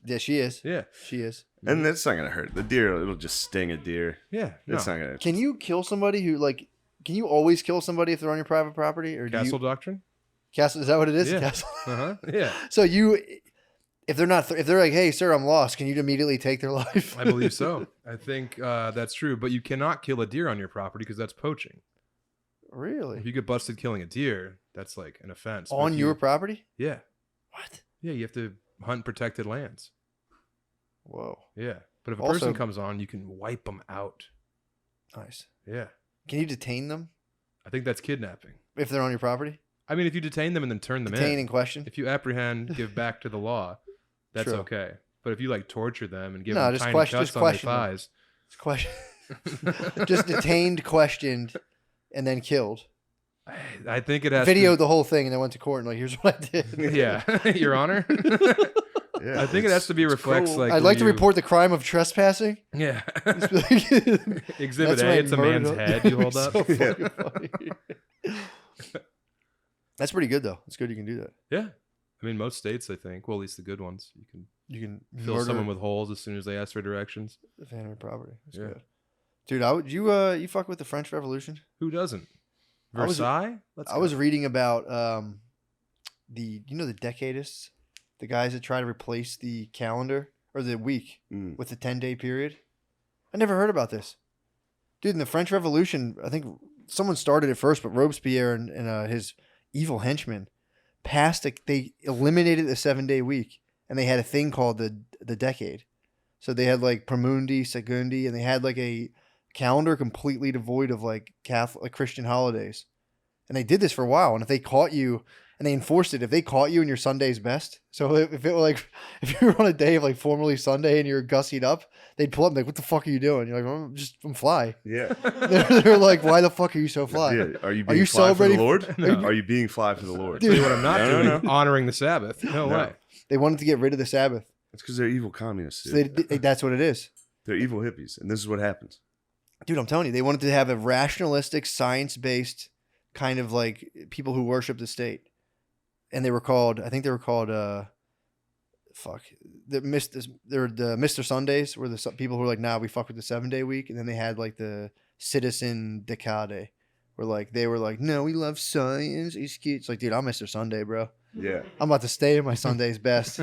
Yeah, she is. Yeah, She is. And that's not gonna hurt the deer. It'll just sting a deer. yeah. No. It's not gonna. Can you kill somebody who like? Can you always kill somebody if they're on your private property? Or Castle do you, doctrine. castle? Is that what it is? Yeah. Castle. Yeah, So you, if they're not, if they're like, hey, sir, I'm lost. Can you immediately take their life? I believe so. I think that's true. But you cannot kill a deer on your property because that's poaching. If Really? you get busted killing a deer, that's like an offense. But On if your you, property? yeah, What? yeah, you have to hunt protected lands. Whoa. Yeah, but if a Also- person comes on, you can wipe them out. Nice. Yeah, Can you detain them I think that's kidnapping. if they're on your property? I mean, if you detain them and then turn them Detain in, and question? if you apprehend, give back to the law, that's True. okay. But if you like torture them and give No, them just tiny question- cuts just on their question them. thighs, It's question. Just detained, questioned, and then killed. I think it has Videoed the whole thing and then went to court and like, here's what I did. To, yeah, Your Honor. Yeah, I think it has to be reflects cool. like. I'd where like to you- report the crime of trespassing. Yeah. Just be like- Exhibit That's A. when I It's a man's murdered him. head you hold up. So fucking funny. That's pretty good though. It's good you can do that. Yeah. I mean, most states, I think. Well, at least the good ones. You can You can fill murder someone with holes as soon as they ask for directions. the family property. That's Yeah. good. Dude, I would you fuck with the French Revolution? Who doesn't? I was- Versailles? I was reading about the the decadists, the guys that try to replace the calendar or the week Mm. with the 10-day period. I never heard about this. Dude, in the French Revolution, I think someone started it first, but Robespierre and his evil henchmen passed they eliminated the 7-day week and they had a thing called the decade. So they had like Pramundi, Segundi, and they had like a calendar completely devoid of like Catholic Christian holidays. And they did this for a while. And if they caught you and they enforced it, if they caught you and your Sunday's best. So if it were like if you were on a day of like formerly Sunday and you're gussied up, they'd pull up and be like, what the fuck are you doing? You're like, I'm fly. Yeah. They're like, why the fuck are you so fly? Yeah. Are you being you fly for the celebrating- Lord? No. Are you being fly for the Lord? Dude. Tell you what I'm not No, no, doing. Honoring the Sabbath. No, No. way. They wanted to get rid of the Sabbath. It's because they're evil communists. So Dude. that's what it is. They're evil hippies, and this is what happens. Dude, I'm telling you, they wanted to have a rationalistic, science-based kind of like people who worship the state. And they were called, I think they were called, they're the Mr. Sundays, were the people who were like, nah, we fuck with the 7-day week. And then they had like the Citizen Decade, where like, they were like, no, we love science. It's like, dude, I'm Mr. Sunday, bro. Yeah. I'm about to stay in my Sunday's best.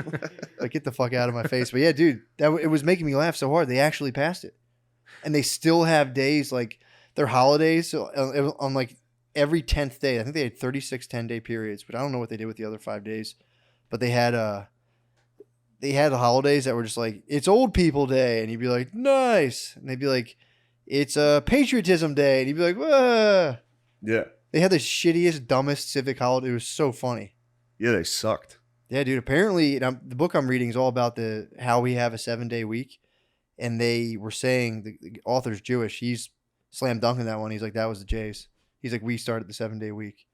Like, get the fuck out of my face. But yeah, dude, it was making me laugh so hard. They actually passed it. And they still have days like their holidays. So on like every 10th day, I think they had 36 10-day periods, but I don't know what they did with the other 5 days. But they had holidays that were just like, it's old people day. And you'd be like, nice. And they'd be like, it's patriotism day. And you'd be like, whoa. Yeah. They had the shittiest, dumbest civic holiday. It was so funny. Yeah, they sucked. Yeah, dude. Apparently, the book I'm reading is all about how we have a 7-day week, and they were saying the author's Jewish. He's slam dunking that one. He's like, that was the Jays. He's like, we started the 7-day week.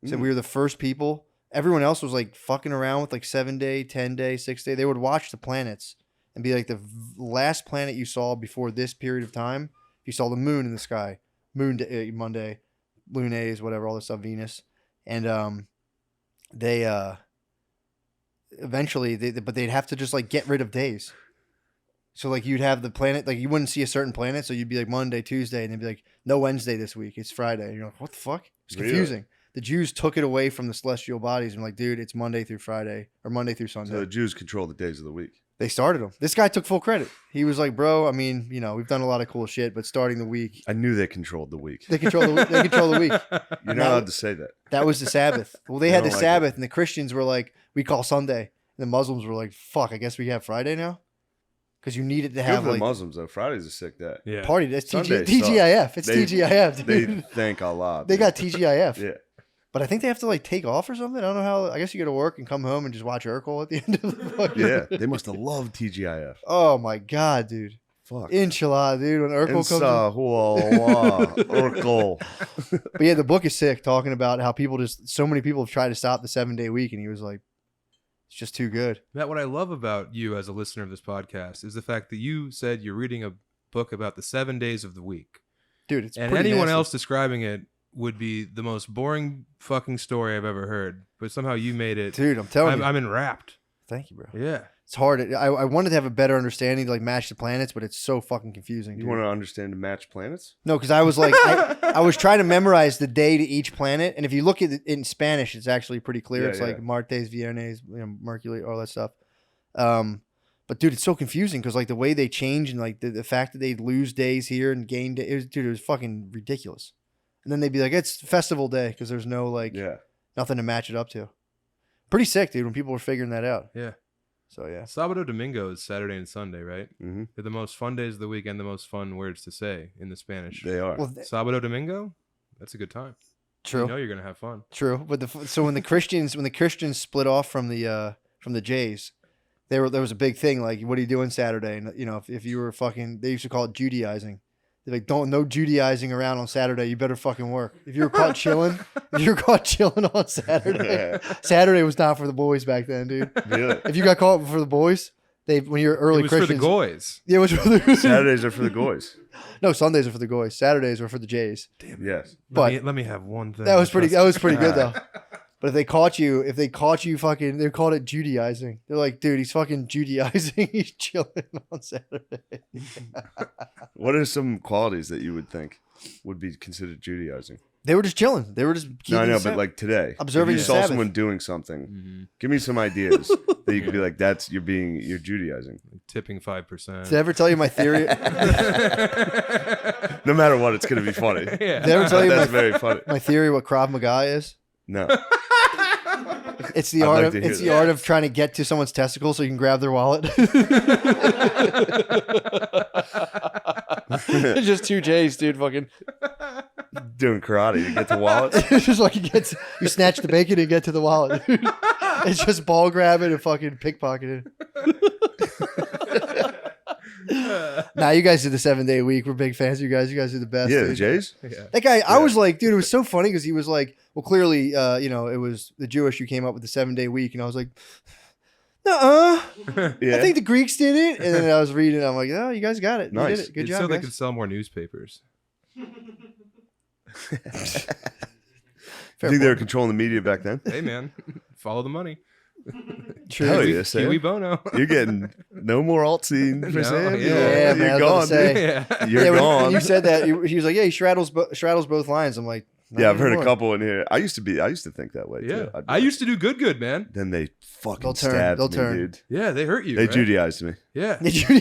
He said we were the first people. Everyone else was like fucking around with like 7-day, 10-day, 6-day. They would watch the planets and be like the last planet you saw before this period of time. If you saw the moon in the sky, moon day, Monday, lunes, whatever, all this stuff, Venus, and they eventually but they'd have to just like get rid of days. So like you'd have the planet, like you wouldn't see a certain planet, so you'd be like Monday, Tuesday, and they'd be like, no Wednesday this week, it's Friday. And you're like, what the fuck? It's confusing. Really? The Jews took it away from the celestial bodies and were like, dude, it's Monday through Friday or Monday through Sunday. So the Jews control the days of the week. They started them. This guy took full credit. He was like, bro, I mean, we've done a lot of cool shit, but starting the week, I knew they controlled the week. they control the week. You're not Now- allowed to say that. That was the Sabbath. Well, they I had the don't like Sabbath, and the Christians were like, we call Sunday. And the Muslims were like, fuck, I guess we have Friday now. because you need it to Good have for the like Muslims though. Friday's a sick day. Yeah. party. That's Sunday TGIF. It's They- TGIF. They Dude. thank Allah. They dude. got TGIF. Yeah. But I think they have to like take off or something. I don't know how. I guess you go to work and come home and just watch Urkel at the end of the fucking. Yeah. They must have loved TGIF. Oh my god, dude. Fuck. Inshallah, dude. When Urkel comes. Urkel. But yeah, the book is sick, talking about how so many people have tried to stop the 7-day week, and he was like, it's just too good. Matt, what I love about you as a listener of this podcast is the fact that you said you're reading a book about the 7 days of the week. Dude, it's And pretty anyone nasty. else describing it would be the most boring fucking story I've ever heard. But somehow you made it. Dude, I'm telling you. I'm enwrapped. Thank you, bro. Yeah. It's hard. I wanted to have a better understanding to like match the planets, but it's so fucking confusing. You Dude. want to understand the match planets? No, because I was like, I was trying to memorize the day to each planet, and if you look at it in Spanish, it's actually pretty clear. Yeah, It's yeah. like Martes, Viernes, Mercury, all that stuff. But dude, it's so confusing because like the way they change and like the fact that they lose days here and gain days, dude, it was fucking ridiculous. And then they'd be like, it's festival day because there's no like nothing to match it up to. Pretty sick, dude. When people were figuring that out. Yeah. So yeah. Sábado Domingo is Saturday and Sunday, right? Mm-hmm. They're the most fun days of the week and the most fun words to say in the Spanish. They are. Well, Sábado Domingo? That's a good time. true. You know you're going to have fun. True, but so when the Christians split off from the Jays, there was a big thing like, what are you doing Saturday? And you know, if you were fucking, they used to call it Judaizing. They're like, no Judaizing around on Saturday. You better fucking work. If you were caught chilling, on Saturday. Saturday was not for the boys back then, dude. Really? If you got caught for the boys, when you're early It was Christians, for the goys. yeah, it was for the Saturdays are for the goys. No, Sundays are for the boys. Saturdays were for the Jays. Yes. But Let me have one thing. that was pretty good though. But if they caught you fucking, they called it Judaizing. They're like, dude, he's fucking Judaizing. He's chilling on Saturday. What are some qualities that you would think would be considered Judaizing? They were just chilling. They were just keeping No, I know, the but Sabbath. like today, Observing if you the saw Sabbath. someone doing something, Mhm. give me some ideas that you could be like, you're Judaizing. Tipping 5%. Did I ever tell you my theory? No matter what, it's gonna be funny. Yeah. Did I ever tell you That's my, very funny. my theory what Krav Maga is? No. It's the I'd art like of to hear it's that. the art of trying to get to someone's testicle so you can grab their wallet. It's just two J's, dude. Fucking. Doing karate to get the wallet. It's just like you snatch the bacon and get to the wallet. Dude. It's just ball grabbing and fucking pickpocketing. Nah, you guys did the 7-day week. We're big fans of you guys. You guys are the best. Yeah, dude. the Jays. Yeah. That guy, I Yeah. was like, dude, it was so funny because he was like, well, clearly, it was the Jewish who came up with the 7-day week, and I was like, nuh-uh. Yeah. I think the Greeks did it, and then I was reading, I'm like, oh, you guys got it. You Nice. did it. Good It's job, so they guys. could sell more newspapers. I Fair think they were point. controlling the media back then. Hey, man. Follow the money. True. Hell Kiwi, yeah, Sam. Kiwi Bono. You're getting no more alt scene for No, Sam. yeah. Yeah, man, You're I was gone. about to say. dude. Yeah. You're yeah, when gone. you said that, he was like, yeah, he straddles both lines. I'm like, not Yeah, I've heard a anymore. couple in here. I used to think that way Yeah. too. I'd be I like, used to do good, man. Then they fucking They'll turn. stabbed They'll me, turn. dude. Yeah, they hurt you. They right? Judaized me. Yeah. Did you?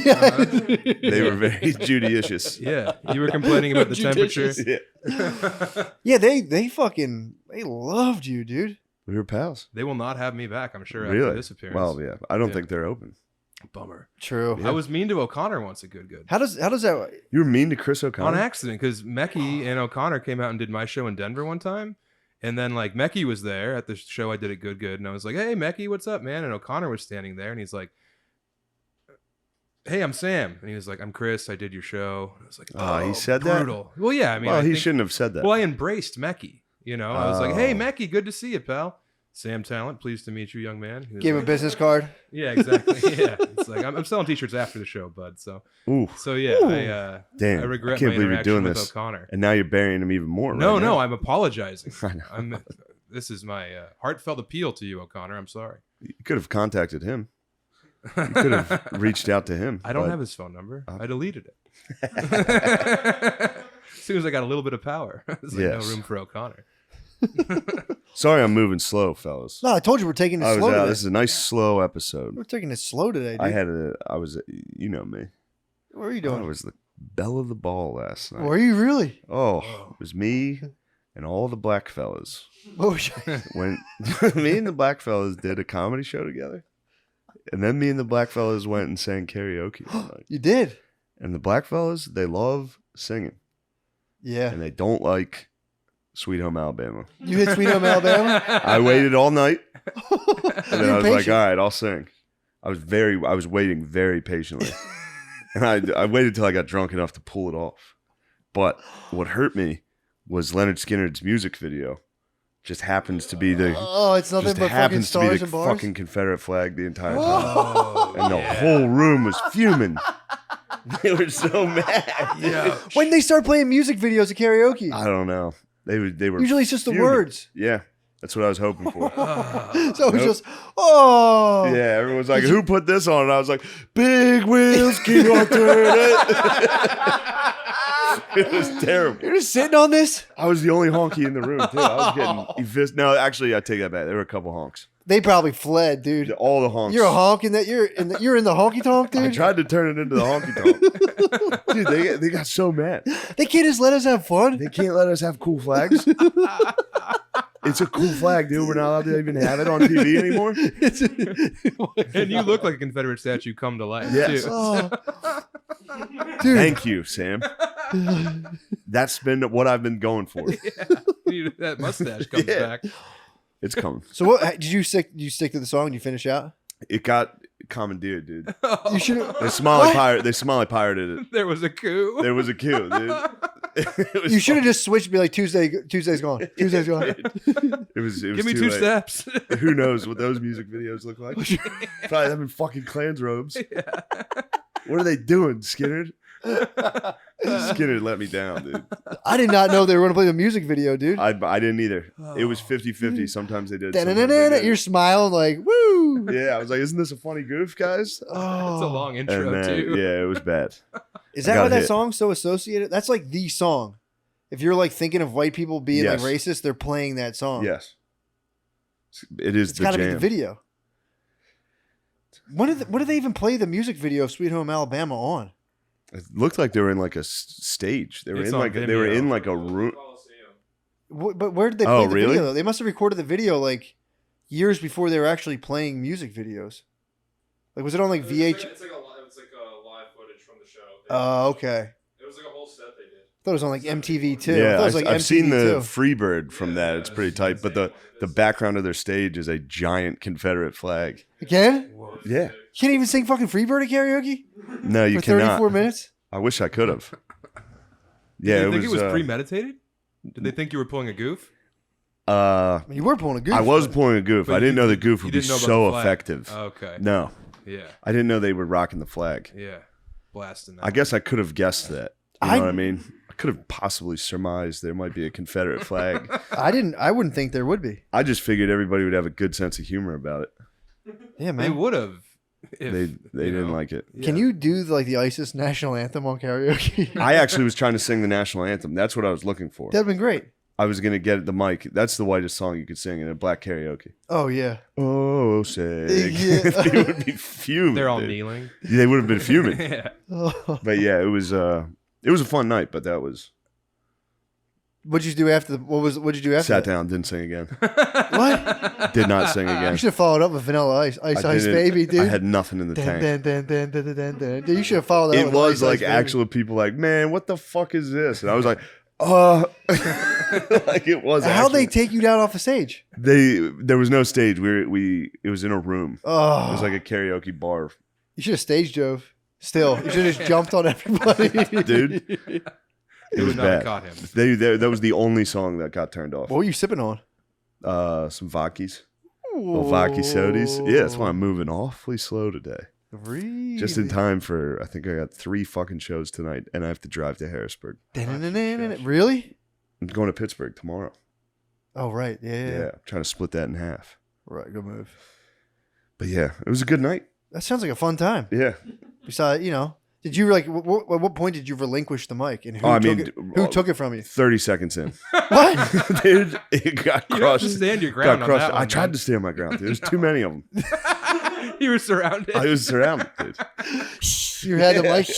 They were very Judaicious. Yeah. You were complaining about the temperature. Judicious. Yeah. Yeah, they loved you, dude. We were pals. They will not have me back, I'm sure, after Really? this appearance. Well, yeah. I don't Yeah. think they're open. Bummer. True. I was mean to O'Connor once at Good. How does that? You were mean to Chris O'Connor. On accident, because Mecky and O'Connor came out and did my show in Denver one time. And then, like, Mecky was there at the show I did at Good. And I was like, hey, Mecky, what's up, man? And O'Connor was standing there. And he's like, hey, I'm Sam. And he was like, I'm Chris. I did your show. And I was like, Oh, he said that? brutal. Well, yeah. I mean, well, I he think- shouldn't have said that. Well, I embraced Mecky. You know, I was like, hey, Oh. Mecky, good to see you, pal. Sam Tallent, pleased to meet you, young man. He was Give him a like, business card. yeah, exactly. Yeah. It's like, I'm selling t-shirts after the show, bud. So Ooh, yeah, damn. I regret can't my believe you're interaction doing with this. O'Connor. And now you're burying him even more. No, right no, now. I'm apologizing. I know. This is my heartfelt appeal to you, O'Connor. I'm sorry. You could have contacted him. You could have reached out to him. I don't but- have his phone number. I deleted it. As soon as I got a little bit of power, there's like Yes. no room for O'Connor. Sorry, I'm moving slow, fellas. No, I told you we're taking it I was slow out. today. This is a nice slow episode. We're taking it slow today, dude. You know me. What are you I doing? was the belle of the ball last night. Were you really? Oh, it was me and all the black fellas. What was you? When me and the black fellas did a comedy show together, And then me and the black fellas went and sang karaoke one night. You did? And the black fellas, they love singing. Yeah. And they don't like Sweet Home Alabama. You hit Sweet Home Alabama? I waited all night. And then I was like, patient. all right, I'll sing. I was waiting very patiently. And I waited till I got drunk enough to pull it off. But what hurt me was Leonard Skinner's music video. Just happens to be the It's nothing just but fucking happens to be stars the and bars. fucking Confederate flag the entire time. Oh, And the whole room was fuming. They were so mad. Yeah. When they start playing music videos at karaoke, I don't know. They were usually it's just the fuming. words. Yeah, that's what I was hoping for. So it's just, oh. Yeah, everyone's like, "Who put this on?" And I was like, "Big wheels keep on turning." It was terrible. You're just sitting on this? I was the only honky in the room too. I was getting No, actually, I take that back. There were a couple honks. They probably fled, dude. All the honks. You're a honk in that. You're in the honky tonk, I dude. tried to turn it into the honky tonk. Dude, they got so mad. They can't just let us have fun. They can't let us have cool flags. It's a cool flag, dude. We're not allowed to even have it on TV anymore. And you look like a Confederate statue come to life, Yes. too. Oh. Dude. Thank you, Sam. That's been what I've been going for. That mustache comes back. It's coming. So what did you stick? You stick to the song and you finish out? It got commandeered, dude. You should have. They Somali pirated it. There was a coup. There was a coup, dude. It was You should have fun. just switched and be like, Tuesday's gone. Tuesday's gone. It was Give me too two late. steps. Who knows what those music videos look like? Probably having fucking Klans robes. What are they doing, Skinner? Skinner let me down, dude. I did not know they were going to play the music video, dude. I didn't either. It was 50-50. Sometimes they did. sometimes they Da-na-na-na-na. didn't. You're smiling like, woo. Yeah, I was like, isn't this a funny goof, guys? Oh. It's a long And intro, then, too. yeah, it was bad. Is I that got why that hit. song's so associated? That's like the song. If you're like thinking of white people being Yes. like racist, they're playing that song. Yes. It is It's the got to be jam. the video. When did they even play the music video of Sweet Home Alabama on? It looked like they were in like a stage. They were It's in on like they were Vimeo. in like a room. But where did they play Oh, the really? video? Though? They must have recorded the video like years before they were actually playing music videos. Like, was it on like VH? It's like a live footage from the show. Oh, okay. It was like a whole set they did. I thought it was on like MTV too. I Yeah, thought it was like I've seen the MTV too. Freebird from that. It's pretty tight. But the background of their stage is a giant Confederate flag. Again? Yeah. You can't even sing fucking Freebird at karaoke No, you for 34 cannot. minutes. I wish I could have. Did Yeah, you think it was uh, premeditated? Did they think you were pulling a goof? Uh, I mean, you were pulling a goof. I was pulling a goof. But I didn't you- know the goof you would be didn't know about so the flag. effective. Okay. No, Yeah. I didn't know they were rocking the flag. Yeah. Blasting that. I guess I could have guessed that. You know I- what I mean? I could have possibly surmised there might be a Confederate flag. I didn't. I wouldn't think there would be. I just figured everybody would have a good sense of humor about it. Yeah, They man. would have. They didn't like it. Can you do like the ISIS national anthem on karaoke? I actually was trying to sing the national anthem. That's what I was looking for. That'd been great. I was gonna get the mic. That's the whitest song you could sing in a black karaoke. Oh yeah. Oh, say Yeah. they would be fuming. They're all dude. kneeling. They would have been fuming. Yeah. Oh. But yeah, it was a fun night. But that was What'd you do after? What'd you do after? sat that? down, didn't sing again. What? Did not sing You again. should have followed up with Vanilla Ice, Ice I Ice didn't- Baby, dude. I had nothing in the tank. Dude, you should have followed that. It up with was Ice like Ice Baby. actual people like, man, what the fuck is this? And I was like, like it was. How'd they actually- take you down off the stage? There was no stage. It was in a room. Oh, It was like a karaoke bar. you should have stage dove. Still, you should have just jumped on everybody, Dude. It They was would not have bad. caught him. That was the only song that got turned off. What were you sipping on? Some vodkas. Little vodka sodies. Yeah, that's why I'm moving awfully slow today. Really? Just in time for, I think I got 3 fucking shows tonight, and I have to drive to Harrisburg. Really? I'm going to Pittsburgh tomorrow. Oh right, yeah. Yeah, I'm trying to split that in half. Right, good move. But yeah, it was a good night. That sounds like a fun time. Yeah. Besides, did you like? At what point did you relinquish the mic, and who Oh, I took mean, it? Who took it from you? 30 seconds in. What? Dude, it got You don't have to crushed. stand your Got ground on crushed. that one, I tried to stand my ground, dude. There's too many of them. You were surrounded. I was surrounded, dude. You had the mic.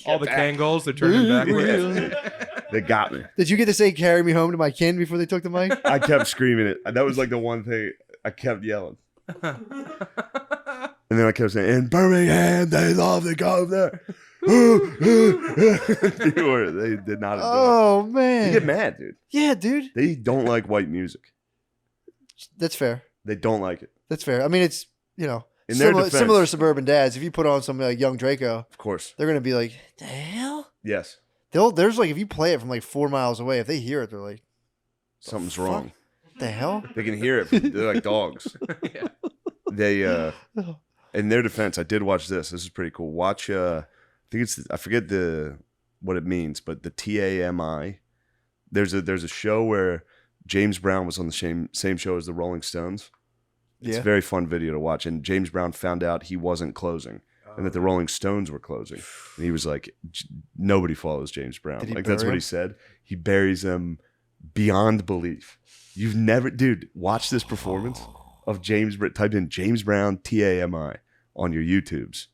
All the Kangols, they're turning backwards. They got me. Did you get to say "carry me home to my kin" before they took the mic? I kept screaming it. That was like the one thing I kept yelling. And then I kept saying, in Birmingham, they love to go there. They did not enjoy Oh it. man. They get mad, dude. Yeah, dude. They don't like white music. That's fair. They don't like it. That's fair. I mean, it's, you know, In their defense, similar to suburban dads. If you put on some Young Draco, of course. they're gonna be like, "The hell." Yes. There's like, if you play it from like 4 miles away, if they hear it, they're like, Something's fuck? wrong. "The hell." They can hear it. They're like dogs. Yeah. They in their defense, I did watch this. This is pretty cool. Watch I think it's I forget what it means, but the TAMI. There's a show where James Brown was on the same show as the Rolling Stones. It's a very fun video to watch. And James Brown found out he wasn't closing and that the Rolling Stones were closing. And he was like, nobody follows James Brown. Like that's what he said. He buries them beyond belief. You've never, dude, watch this performance of type in James Brown TAMI on your YouTubes.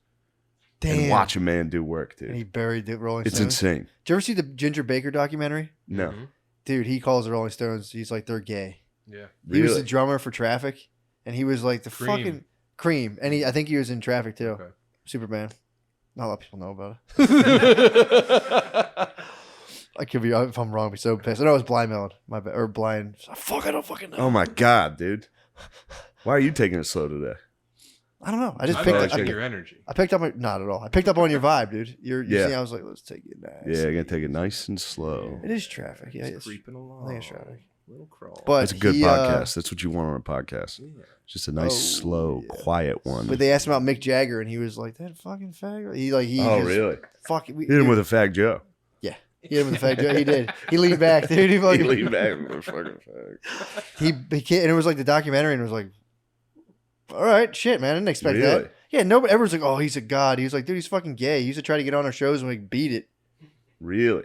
Damn. And watch a man do work, dude. And he buried the Rolling It's Stones. insane. Did you ever see the Ginger Baker documentary? No. Mhm. Dude, he calls the Rolling Stones. He's like, they're gay. Yeah. He was Really? the drummer for Traffic, and he was like the Cream. fucking Cream. And I think he was in Traffic too. Okay. Superman. Not a lot of people know about it. I could be, if I'm wrong, I'd be so pissed. I know it was Blind Melon. My bad. Or Blind. I don't fucking know. Oh my God, dude. Why are you taking it slow today? I don't know. I just I picked like up. your energy. I picked up on, not at all. I picked up on your vibe, dude. You Yeah. see, I was like, let's take it nice. Yeah, I gotta take it nice and slow. It is Traffic. Yeah, It's it's creeping along. I think it's Traffic. Little crawl. But It's a good he, podcast. That's what you want on a podcast. Yeah. Just a nice, slow, quiet one. But they asked him about Mick Jagger, and he was like, "That fucking fag." He Oh, just, really? Fuck. Hit him with a fag Joe. He hit him with a fag. Joe. He did. He leaned back, dude. He He fucking. leaned back with a fucking fag. He can't, and it was like the documentary, and it was like, all right, shit, man, I didn't expect Really? that. Yeah, nobody. Everyone's like, oh, he's a god. He was like, dude, he's fucking gay. He used to try to get on our shows and like beat it. Really?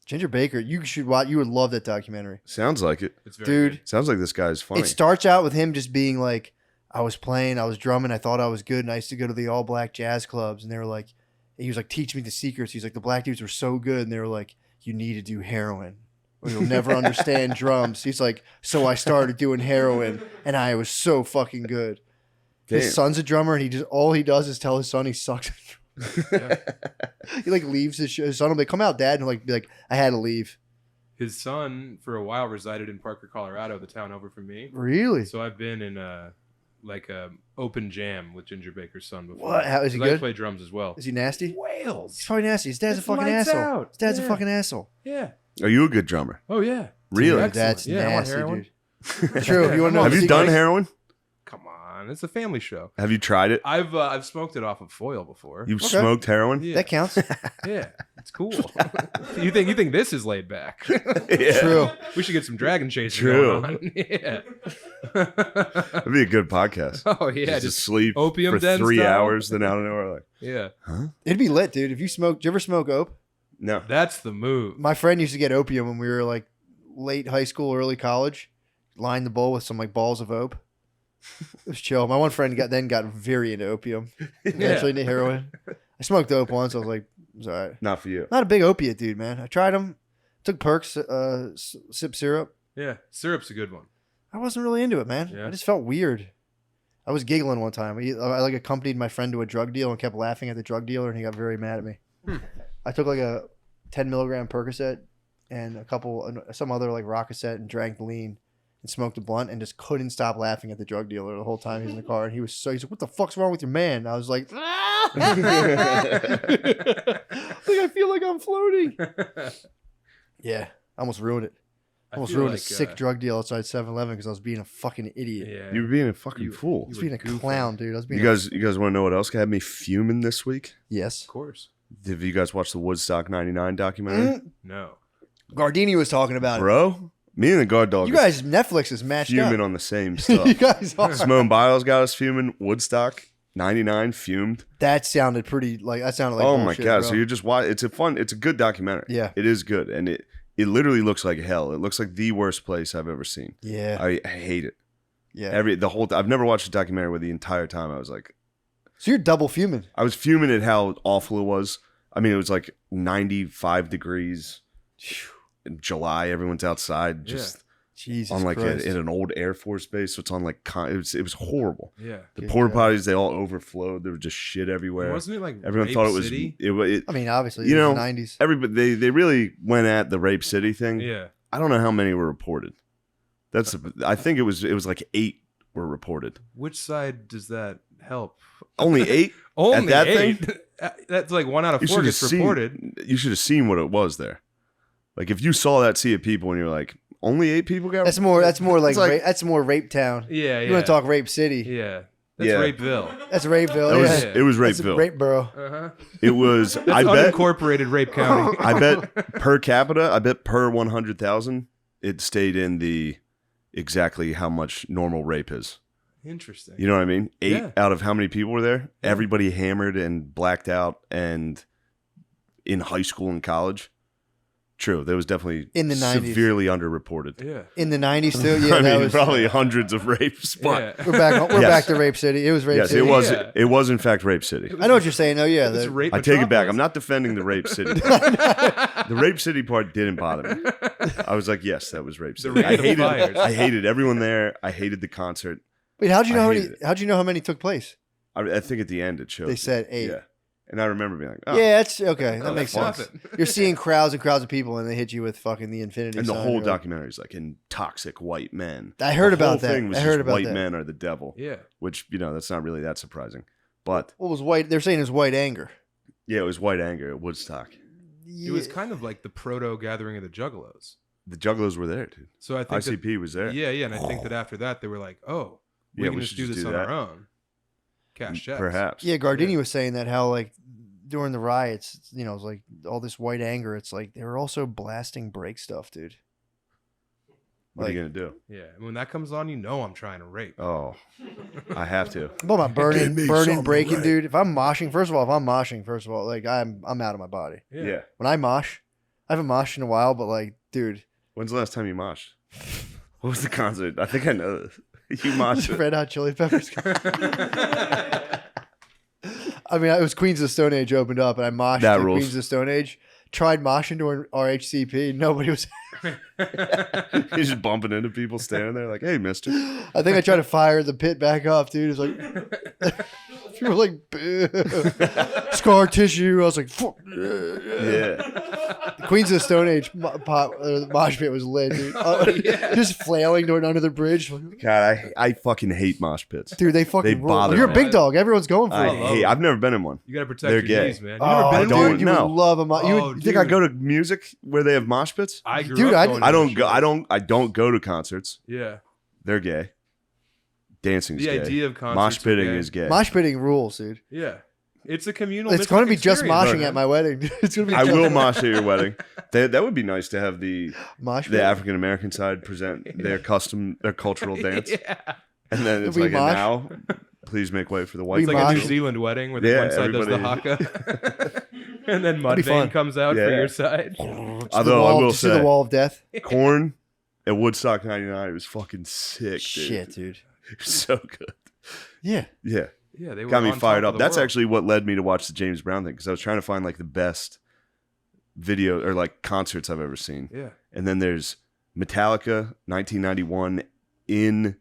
Ginger Baker, you should watch. You would love that documentary, Sounds like it. It's very dude. good. Sounds like this guy's funny. It starts out with him just being like, I was playing, I was drumming, I thought I was good, and I used to go to the all black jazz clubs, and they were like, he was like, teach me the secrets. He's like, the black dudes were so good, and they were like, you need to do heroin, or you'll never understand drums. He's like, so I started doing heroin, and I was so fucking good. Damn. His son's a drummer, and all he does is tell his son he sucks. He like leaves his son will be like, come out, dad, and he'll like be like, I had to leave. His son, for a while, resided in Parker, Colorado, the town over from me. Really? So I've been in a open jam with Ginger Baker's son before. What? How is he 'Cause I good? play drums as well. Is he nasty? He's Whales. probably nasty. His dad's It's a fucking lights asshole. out. His dad's a Yeah. fucking asshole. Yeah. Are you a good drummer? Oh yeah. Really? Excellent. That's Yeah, I want nasty, heroin. dude. True. If you want to know Have the you secret- done heroin? Come on, it's a family show. Have you tried it? I've smoked it off of foil before. You've Okay. smoked heroin? Yeah. That counts. Yeah, it's cool. you think this is laid back? Yeah. True. We should get some dragon chasing True. going on. Yeah. That'd be a good podcast. Oh yeah, just sleep opium for den 3 style. hours, then out of nowhere, like, yeah. It'd be lit, dude. If you smoke, do you ever smoke ope? no. That's the move. My friend used to get opium when we were like late high school, early college. Line the bowl with some like balls of ope. It was chill. My one friend got very into opium, eventually into heroin. I smoked dope once. I was like, it was all right. Not for you. Not a big opiate dude, man. I tried them. Took perks, sip syrup. Yeah, syrup's a good one. I wasn't really into it, man. Yeah. I just felt weird. I was giggling one time. I like accompanied my friend to a drug deal and kept laughing at the drug dealer, and he got very mad at me. I took like a 10 milligram Percocet and some other like Rockaset and drank lean and smoked a blunt and just couldn't stop laughing at the drug dealer the whole time he was in the car. And he's like, what the fuck's wrong with your man? And I was like, I feel like I'm floating. Yeah, I almost ruined it. I almost ruined a sick drug deal outside 7-Eleven because I was being a fucking idiot. Yeah. You were being a fucking You- fool. I was being a clown, dude. I was being You guys want to know what else had me fuming this week? Yes. Of course. Have you guys watched the Woodstock 99 documentary? No. Gardini was talking about it. Bro, me and the guard dog You guys, Netflix is matched fuming up. on the same You stuff. guys are. Simone Biles got us fuming. Woodstock 99 fumed. That sounded pretty like Oh my bullshit, god! bro. So you're just it's a good documentary. Yeah. it is good, and it literally looks like hell. It looks like the worst place I've ever seen. Yeah. I hate it. Yeah. I've never watched a documentary where the entire time I was like, So you're double fuming. I was fuming at how awful it was. I mean, it was like 95 degrees in July. Everyone's outside. Just Jesus on like Christ. in an old Air Force base. So it's on like it was horrible. Yeah. The Good porta God. potties, they all overflowed. There was just shit everywhere. Wasn't it like Everyone Rape thought it was City? it I mean, obviously, You it was know, the 90s. everybody they really went at the Rape City thing. Yeah. I don't know how many were reported. I think it was like 8 were reported. Which side does that help? Only 8? Only that 8? thing? That's like 1 out of You 4 should have gets reported. seen. You should have seen what it was there. Like if you saw that sea of people and you're like, only 8 people got. That's more like, It's like- that's more Rape Town. Yeah, yeah. You want to talk Rape City? Yeah. That's Yeah. Rapeville. That's Rapeville. It was yeah. it was That's Rapeville. Rape Borough. Uh-huh. It was. That's I bet. unincorporated Rape County. I bet per capita. I bet per 100,000, it stayed in the exactly how much normal rape is. Interesting. You know what I mean? 8 Yeah. out of how many people were there? Everybody hammered and blacked out and in high school and college. True, there was definitely In the 90s. severely underreported. Yeah. In the 90s, too. Yeah, I that mean, was. probably hundreds of rapes, but Yeah. We're back. We're Yes. back to Rape City. It was Rape yes, City. it was. Yeah. It was in fact Rape City. I know what you're saying. Oh yeah, It's the, rape I take it back. metropolis. I'm not defending the Rape City. The Rape City part didn't bother me. I was like, yes, that was Rape The City. Rape of Fires. I hated everyone there. I hated the concert. wait. How'd you know I how many? hated it. How'd you know how many took place? I think at the end it showed. They said 8. Yeah. And I remember being like, oh. Yeah, that's okay. That Oh, makes that's sense. nothing. You're seeing crowds and crowds of people, and they hit you with fucking the infinity. And the sign. whole You're like- documentary is like in toxic white men. I heard The about whole that. thing was I heard just about white that. men are the devil, Yeah. which that's not really that surprising. But What was white? They're saying it was white anger. yeah, it was white anger at Woodstock. It was kind of like the proto gathering of the Juggalos. The Juggalos were there, dude. So I think ICP was there. Yeah, yeah, and I think that after that they were like, "Oh, we Yeah, can we just should do just this do on that. our own." Cash checks. Perhaps. Yeah, Gardini was saying that how like during the riots, it was like all this white anger. It's like they were also blasting break stuff, dude. What are you gonna do? Yeah, and when that comes on, you know I'm trying to rape. Oh, I have to. I'm about Give me burning, something, breaking, right? dude. If I'm moshing, first of all, like I'm out of my body. Yeah. When I mosh, I haven't moshed in a while, but like, dude, When's the last time you moshed? What was the concert? I think I know this. You moshed it. Red Hot Chili Peppers. I mean, it was Queens of the Stone Age opened up, and I moshed That to rules. Queens of the Stone Age. Tried moshing during RHCP. Nobody was. You're just bumping into people standing there like, hey, mister. I think I tried to fire the pit back up, dude. It was like people were like "Boo." Scar tissue. I was like, fuck. Yeah. Queens of the Stone Age mosh pit was lit, dude. Just flailing going under the bridge. God, I fucking hate mosh pits. Dude, they fucking They rule. bother You're a me. big dog. Everyone's going for it. I've never been in one. You gotta protect They're your gay. knees, man. You Oh, never been I don't dude, you know. would love a mosh. Oh, You think I go to music where they have mosh pits? I grew Dude, up I- going I to don't go. shows. I don't go to concerts. Yeah, They're gay. Dancing's the gay. idea of concerts. Mosh pitting are gay. is gay. Mosh pitting rules, dude. Yeah, it's a communal. It's going to be mystic just experience, moshing man. at my wedding. It's going to be I just will mosh at your wedding. That would be nice to have the mosh pit. African American side present their cultural dance, Yeah, and then it's We like, and mosh? now, please make way for the white. it's We like a New mosh? Zealand wedding where the Yeah, one side does the everybody- haka, and then That'd be fun. Mudvayne comes out for Yeah. your side. Although I will see the say, wall of death. corn at Woodstock '99, it was fucking sick, dude. Shit, dude. It was so good. Yeah. Yeah, Yeah, they were got me on fired top up. of the That's world. actually what led me to watch the James Brown thing because I was trying to find like the best video or like concerts I've ever seen. Yeah, And then there's Metallica 1991 in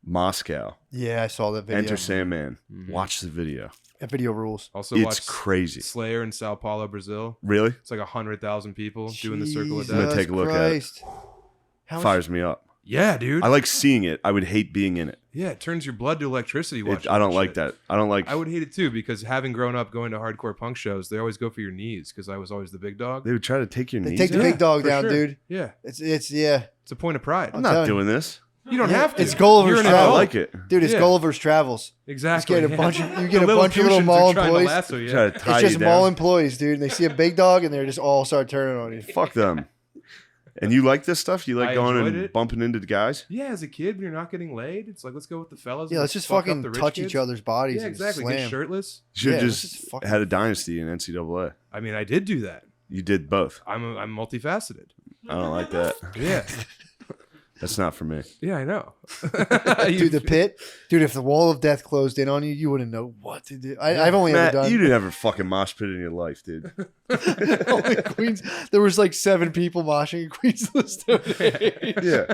Moscow. Yeah, I saw that video. Enter Sandman. Mhm. Watch the video. That video rules. also It's watched crazy. Slayer in Sao Paulo, Brazil. Really? It's like 100,000 people doing the circle of I'm gonna death. take a look at it. Christ. How much- Fires me up. Yeah, dude. I like seeing it. I would hate being in it. Yeah, it turns your blood to electricity. Watching I don't that like shit. that. I don't like. I would hate it too because having grown up going to hardcore punk shows, they always go for your knees because I was always the big dog. They would try to take your They knees. take the out? big dog for down, sure. dude. Yeah, It's yeah. it's a point of pride. I'm not telling doing this. You don't Yeah, have to. it's Gulliver's You're an I Travels. don't adult. like it. Dude, it's Yeah. Gulliver's Travels. Exactly. You get a yeah. bunch of you The get a bunch of little Lilliputians mall are trying to employees. lasso you. Try to tie It's just you mall down. employees, dude. And they see a big dog and they're just all start turning on you. Fuck them. And you like this stuff? You like I going enjoyed and it. bumping into the guys? Yeah, as a kid, when you're not getting laid, it's like let's go with the fellas. Yeah, and let's just fuck up fucking the rich touch kids. each other's bodies. Yeah, and exactly. Slam. Get shirtless. You should Yeah, have let's just just fucking- had a dynasty in NCAA. I mean, I did do that. You did both. I'm multifaceted. I don't like that. Yeah. That's not for me. Yeah, I know. Dude, the pit. Dude, if the wall of death closed in on you, you wouldn't know what to do. I've only Matt, ever done. you didn't have a fucking mosh pit in your life, dude. Only Queens. There was like 7 people moshing in Queens. Yeah.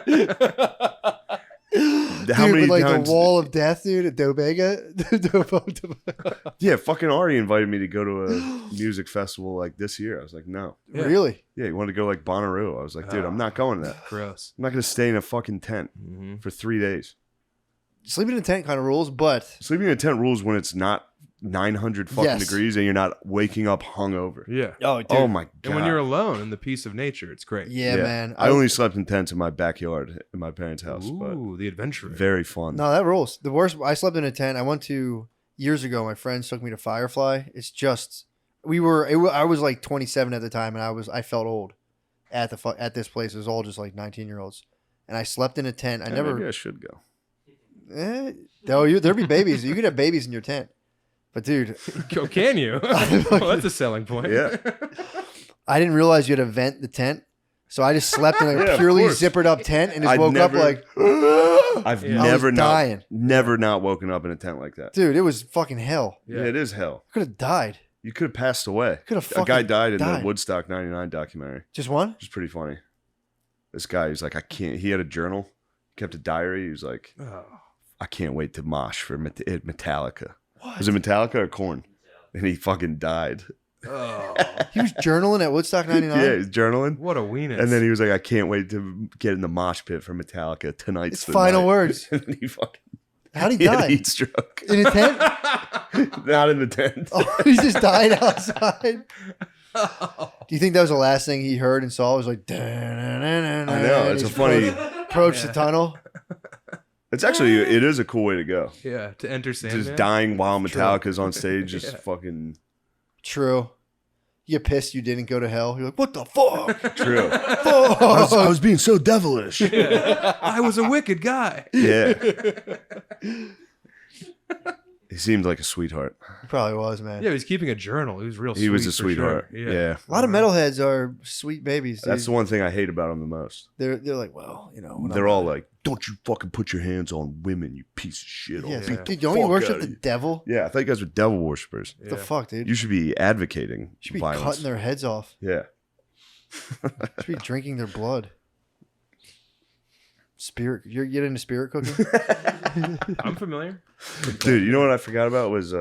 Dude, How many with like times? the wall of death, dude, at Dobega. Yeah, fucking Ari invited me to go to a music festival like this year. I was like, no. Yeah. Really? Yeah, he wanted to go like Bonnaroo. I was like, dude, I'm not going to that. Gross. I'm not going to stay in a fucking tent for 3 days. Sleeping in a tent kind of rules, but Sleeping in a tent rules when it's not 900 fucking Yes. degrees and you're not waking up hungover. Yeah. oh, dude. Oh my god! And when you're alone in the peace of nature, it's great. Yeah, man. I only slept in tents in my backyard in my parents' house, Ooh, the adventure. but very fun. No, that rules. The worst. I slept in a tent. I went to years ago. My friends took me to Firefly. It's just I was like 27 at the time, and I felt old at this place. It was all just like 19-year-olds, and I slept in a tent. I Maybe I should go. There'd be babies. You could have babies in your tent, but dude, Oh, can you? Well, that's a selling point. Yeah. I didn't realize you had to vent the tent. So I just slept in a Yeah, of purely course. zippered up tent and just I'd woke never- up like, I've Yeah. never I was dying. never not woken up in a tent like that. Dude, it was fucking hell. Yeah, it is hell. I could have died. You could have passed away. Could have A guy fucking died in died. the Woodstock '99 documentary, Just one? which is pretty funny. This guy, he's like, I can't. He had a journal, kept a diary. He was like, Oh. I can't wait to mosh for Metallica. What? Was it Metallica or Korn? And he fucking died. Oh. He was journaling at Woodstock 99? Yeah, he's journaling. What a weenus. And then he was like, I can't wait to get in the mosh pit for Metallica tonight. His final words. And then he fucking How'd he he had die? a heat stroke. In a tent? Not in the tent. Oh, he just died outside? Do you think that was the last thing he heard and saw? It was like, I I know. It's a funny. Approach the tunnel. It's actually, it is a cool way to go. Yeah, to enter Sandman. Just dying while Metallica's on stage, just fucking True. You get pissed you didn't go to hell. You're like, what the fuck? true. Fuck. I was being so devilish. I was a wicked guy. Yeah. He seemed like a sweetheart. He probably was, man. Yeah, he was keeping a journal. He was real. He was a sweet for sweetheart. sure. Yeah. A lot of metalheads are sweet babies. Dude. That's the one thing I hate about him the most. They're like, well, you know. when They're I'm- all like, don't you fucking put your hands on women, you piece of shit. I'll Yeah, beat the dude, don't you fuck worship out the of you." devil? Yeah, I thought you guys were devil worshippers. What the fuck, dude? You should be advocating You should be violence. cutting their heads off. Yeah. You should be drinking their blood. Spirit. You're getting into spirit cooking? I'm familiar. Dude, you know what I forgot about was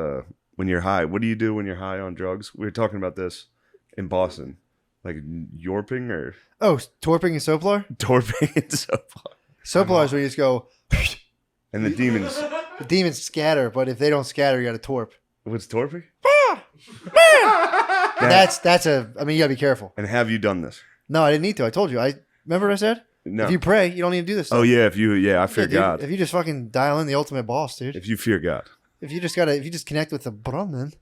when you're high. What do you do when you're high on drugs? We were talking about this in Boston. Like yorping or Oh, torping and soplar? torping and so far. Soplar is where you just go, And the demons. the demons scatter, but if they don't scatter, you got to torp. What's torping? I mean, you got to be careful. And have you done this? No, I didn't need to. I told you. Remember what I said? No. If you pray, you don't need to do this stuff. Oh yeah, I fear dude. God. If you just fucking dial in the ultimate boss, dude. If you fear God. If you just connect with the Brahman,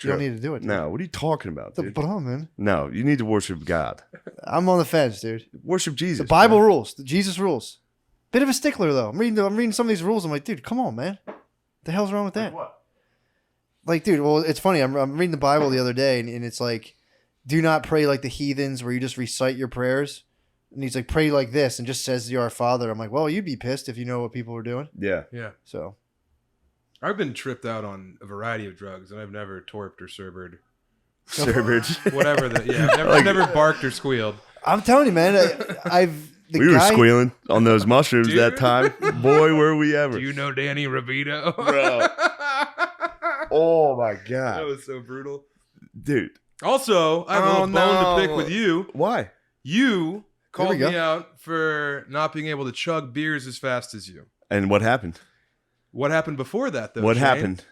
you don't need to do it. Dude. No, what are you talking about, The dude? Brahman. No, you need to worship God. I'm on the fence, dude. Worship Jesus. The Bible man. rules. The Jesus rules. Bit of a stickler though. I'm reading some of these rules. I'm like, dude, come on, man. The hell's wrong with that? What? Like, dude, well, it's funny. I'm reading the Bible the other day, and it's like, do not pray like the heathens, where you just recite your prayers. And he's like, pray like this, and just says the Our Father. I'm like, well, you'd be pissed if you know what people were doing. Yeah. Yeah. So, I've been tripped out on a variety of drugs, and I've never torped or serbered. Serbered. Whatever I've never barked or squealed. I'm telling you, man, We were squealing on those mushrooms Dude. that time. Boy, were we ever. Do you know Danny Ravito? Bro. Oh my That God. was so brutal. Dude. Also, I have a little bone to pick with you. Why? You called go. me out for not being able to chug beers as fast as you. And what happened? What happened before that, though? What Shane? happened?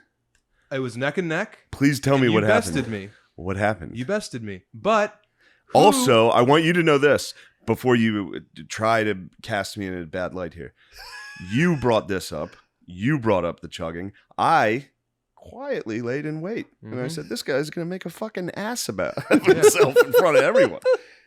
It was neck and neck. Please tell me and what you happened. bested me. What happened? You bested me. But who- Also, I want you to know this before you try to cast me in a bad light here. You brought this up. You brought up the chugging. I quietly laid in wait. And I Mhm. said, this guy's going to make a fucking ass about himself in front of everyone.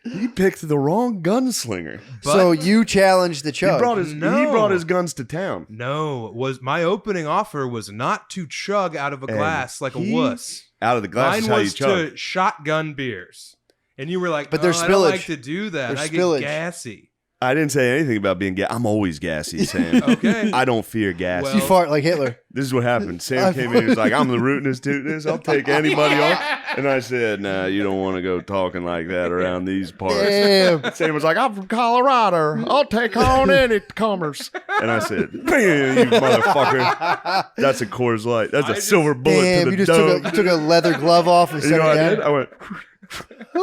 He picked the wrong gunslinger. But- So you challenged the He chug. brought No. his guns to town. No, was my opening offer was not to chug out of a And glass like a he- wuss. Out of the glass Mine is how you was chug. to shotgun beers. And you were like, But there's I don't like spillage. to do that. There's I spillage. get gassy. I didn't say anything about being I'm always gassy, Sam. Okay. I don't fear gas. Well- You fart like Hitler. This is what happened. Sam came in. He was like, I'm the rootinest, tootinest. I'll take anybody on. And I said, nah, you don't want to go talking like that around these parts. Damn. Sam was like, I'm from Colorado. I'll take on any comers. And I said, bam, you motherfucker. That's a Coors Light. That's a silver bullet Damn, to you the just dome. took a leather glove off and You set know it what I down. did? I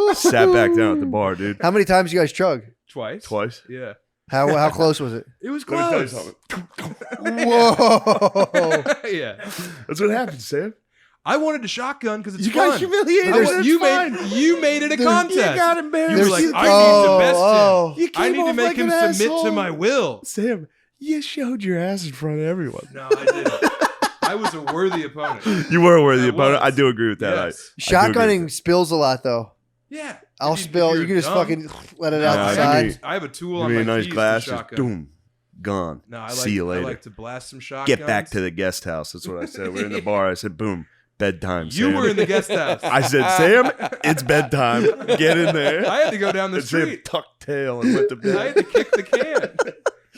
went, sat back down at the bar, dude. How many times you guys chug? Twice. Yeah. How close was it? It was Let me tell you close. something. Whoa. Yeah. That's what happened, Sam. I wanted to shotgun because it's You fun. got humiliated. You made it a contest. You got embarrassed. You were like, You I need to best oh. him. I need to make him submit to my will. Sam, you showed your ass in front of everyone. No, I didn't. I was a worthy opponent. You were a worthy I opponent. was. I do agree with that. Yes. I do agree Shotgunning with spills a lot though. Yeah. I'll If spill. you're You can just dumb- fucking let it out No, the I side. mean- I have a tool Give on me my a nice keys glass, to just shotgun. boom, gone. No, I See you later. I like to blast some shotguns. Get back to the guest house. That's what I said. We're in the bar. I said, boom, bedtime. You Sam. were in the guest house. I said, Sam, it's bedtime. Get in there. I had to go down the And Sam street. tucked tail and went to bed. I had to kick the can.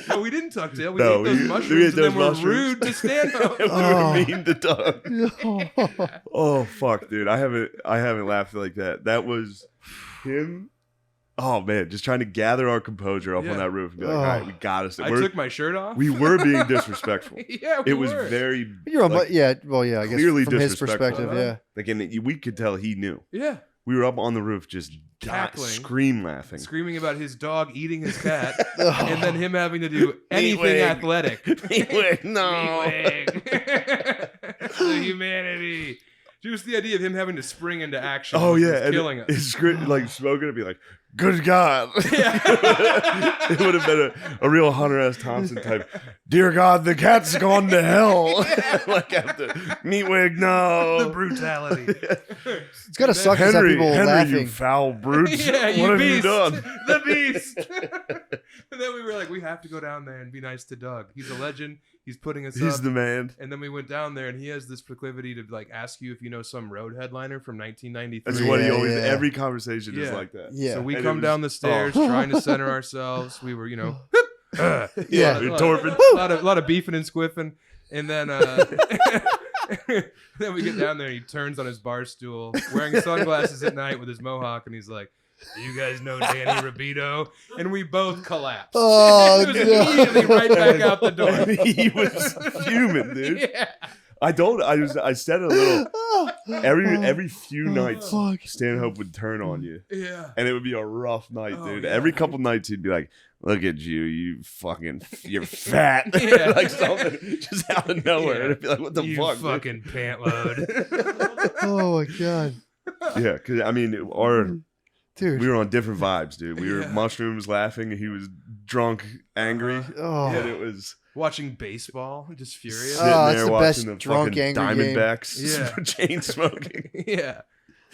No, we didn't tuck tail. We No, ate those we ate mushrooms and those then we're mushrooms. rude to stand up. We Oh. were mean to Doug. Oh fuck, dude! I haven't laughed like that. That was him. Oh man, just trying to gather our composure up Yeah. on that roof and be like, Oh. all right, we got us. I took my shirt off. We were being disrespectful. Yeah, we It was were. very You're on, like, yeah. Well, yeah. I guess clearly from his disrespectful. perspective, yeah. like, and we could tell he knew. Yeah. We were up on the roof, just Cackling. scream laughing. Screaming about his dog eating his cat, Oh. and then him having to do anything wig. athletic. No. The humanity. Just the idea of him having to spring into action. Oh was yeah, and killing us. his like smoking and be like, "Good God!" Yeah. It would have been a real Hunter S. Thompson type. Dear God, the cat's gone to hell. Like after Meatwig, no. The brutality. It's gotta suck to have Henry, people you laughing. foul brutes! Yeah, you what have beast. you done? The beast. And then we were like, we have to go down there and be nice to Doug. He's a legend. He's putting us He's up. the man. And then we went down there, and he has this proclivity to like ask you if you know some road headliner from 1993. That's what he Yeah, always. yeah. Every conversation is Yeah. like that. Yeah. So we And come it was- down the stairs oh. trying to center ourselves. We were, Yeah. a You're lot, torpid. a lot of beefing and squiffing, and then then we get down there. And he turns on his bar stool, wearing sunglasses at night with his mohawk, and he's like, "Do you guys know Danny Rabito?" And we both collapsed. Oh, It was no. immediately right back out the door. He was fuming, dude. Yeah. I said it a little. Every few nights, fuck. Stanhope would turn on you, Yeah. and it would be a rough night, Oh, dude. yeah. Every couple nights, he'd be like, "Look at you, you're fat," Yeah. like something just out of nowhere, Yeah. and it'd be like, "What the You fuck?" dude?" fucking pant load. Oh my god, Yeah, because I mean, dude. we were on different vibes, dude. We were Yeah. mushrooms laughing, and he was drunk, angry, Oh, and it was Watching baseball, just furious. sitting Oh, that's there the watching best the drunk, fucking angry game. Diamondbacks, Yeah. chain smoking. Yeah.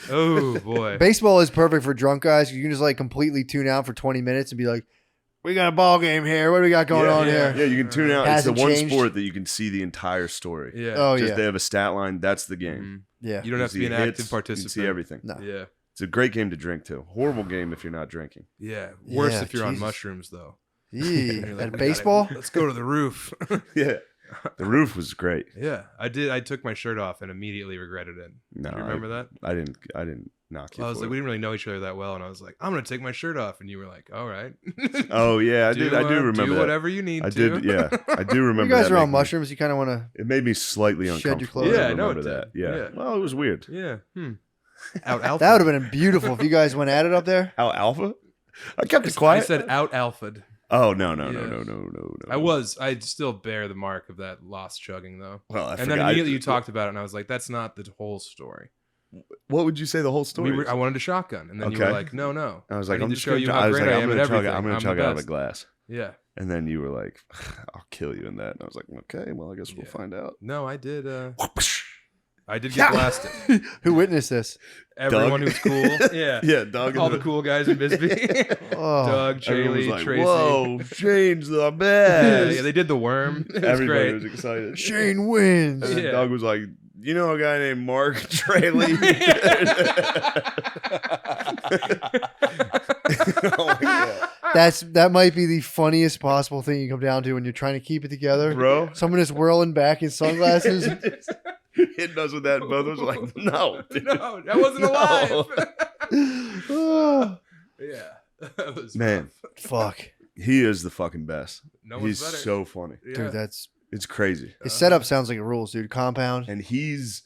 Oh boy. baseball is perfect for drunk guys. You can just like completely tune out for 20 minutes and be like, "We got a ball game here. What do we got going on yeah. here?" Yeah, you can tune out. Hasn't It's the one changed. sport that you can see the entire story. Yeah. Oh Just yeah, they have a stat line. That's the game. Mhm. yeah. You don't have to be see an hits, active You participant. can see everything. No. Yeah. It's a great game to drink too. Horrible game if you're not drinking. Yeah. Worse Yeah, if you're on Jesus. mushrooms though. Yee. And you're like, At "We gotta- baseball, let's go to the roof. Yeah, the roof was great. Yeah. I did. I took my shirt off and immediately regretted it. No, Do you remember that? I didn't knock you. I was for like, it. we didn't really know each other that well, and I was like, I'm gonna take my shirt off, and you were like, all right. Oh yeah, I do remember do that. whatever you need I to. did. Yeah, I do remember. you guys that are on making me- mushrooms. You kind of want to. It made me slightly Shed your uncomfortable. clothes. I Yeah, I know remember it that. did. Yeah. Yeah. Well, it was weird. Yeah. Out alpha. That would have been beautiful if you guys went at it up there. Al Alpha? I kept it I quiet. said out alpha'd. Oh no no Yeah. no. I still bear the mark of that lost chugging though. Well, I And then forgot. immediately you talked about it, and I was like, that's not the whole story. What would you say the whole story? I wanted a shotgun, and then you were Okay. like, no. I was like, need I'm to just show gonna you chug- how I was great like, I I'm am at gonna chug. everything. I'm gonna I'm chug the out of a best. glass. Yeah. And then you were like, I'll kill you in that. And I was like, okay, well, I guess we'll Yeah. find out. No, I did. I did get blasted. Who witnessed this? Everyone Doug. who's cool. Yeah. Yeah, Doug. All the cool guys in Bisbee. Oh, Doug, Everyone was Chaley, like, Tracy. whoa, Shane's the Yeah, best. yeah, they did the worm. It was Everybody great. was excited. Shane wins. And then Yeah. Doug was like, You know a guy named Mark Traley? Oh my God. That might be the funniest possible thing you come down to when you're trying to keep it together, Bro. Someone is whirling back in sunglasses. Hitting us with that. Both of us were like, no. Dude. No, that wasn't alive. Oh, Yeah. That was Man. rough. fuck, He is the fucking best. No one's He's better. so funny. Yeah. dude, that's It's crazy. his setup sounds like a rules, dude. Compound. And he's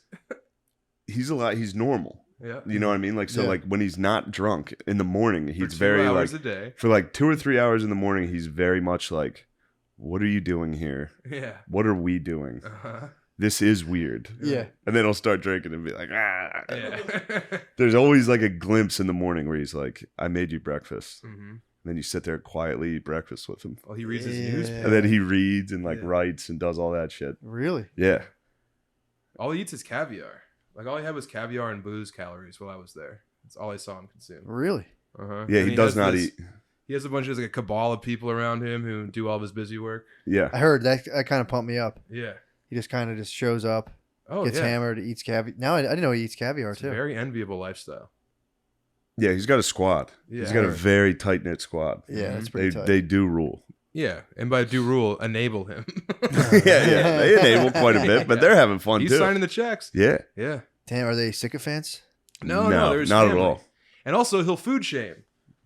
normal. Yeah. You know what I mean? Like, so Yeah. like when he's not drunk in the morning, he's For 2 very hours like, a day. for like 2 or 3 hours in the morning, he's very much like, what are you doing here? Yeah. What are we doing? Uh-huh. This is weird. Yeah, And then he'll start drinking and be like, ah. Yeah. There's always like a glimpse in the morning where he's like, I made you breakfast. hmm And then you sit there quietly, eat breakfast with him. Well, he reads his Yeah. newspaper. And then he reads and like Yeah. writes and does all that shit. really. Yeah. All he eats is caviar. Like all he had was caviar and booze calories while I was there. That's all I saw him consume. Really? Uh-huh. Yeah, And he does has not this- eat. He has a bunch of like a cabal of people around him who do all of his busy work. Yeah. I heard that kind of pumped me up. Yeah. He just kind of just shows up, Oh gets yeah. hammered, eats caviar. Now I didn't know he eats caviar It's a too. very enviable lifestyle. Yeah, he's got a squad. Yeah. He's got a very tight knit squad. Yeah, that's They pretty tight. they do rule. Yeah, and by do rule, enable him. yeah. They enable quite a bit, but Yeah. they're having fun He's too. signing the checks. Yeah. Yeah. Damn, are they sycophants? No, there's not family. at all. And also, he'll food shame.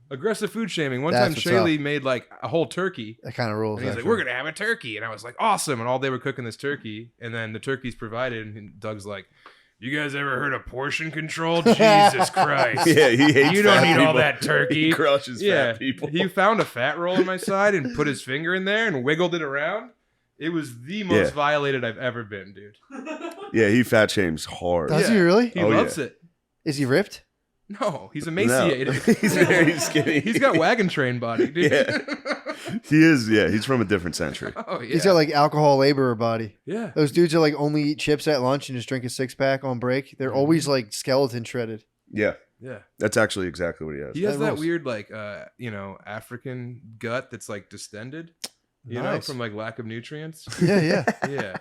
Aggressive food shaming. One That's time, what's Shaylee made like a whole turkey. That kind of rules. And he's like, actually. we're going to have a turkey. And I was like, awesome. And all day we're cooking this turkey. And then the turkey's provided. And Doug's like, you guys ever heard of portion control? Jesus Christ. Yeah, he hates You don't fat need all people. that turkey. He crushes Yeah. fat people. He found a fat roll in my side and put his finger in there and wiggled it around. It was the most Yeah. violated I've ever been, dude. Yeah, he fat shames hard. Does he really? He Oh, loves yeah. it. Is he ripped? No, he's No. emaciated. He's very skinny. He's got wagon train body, dude. Yeah. He is, yeah. He's from a different century. Oh, yeah. He's got like alcohol laborer body. yeah. Those dudes that like only eat chips at lunch and just drink a 6-pack on break. They're always like skeleton shredded. Yeah, Yeah. that's actually exactly what he has. He has That that rules. weird, like, African gut that's like distended, you know, Nice. from like lack of nutrients. Yeah, yeah. Yeah.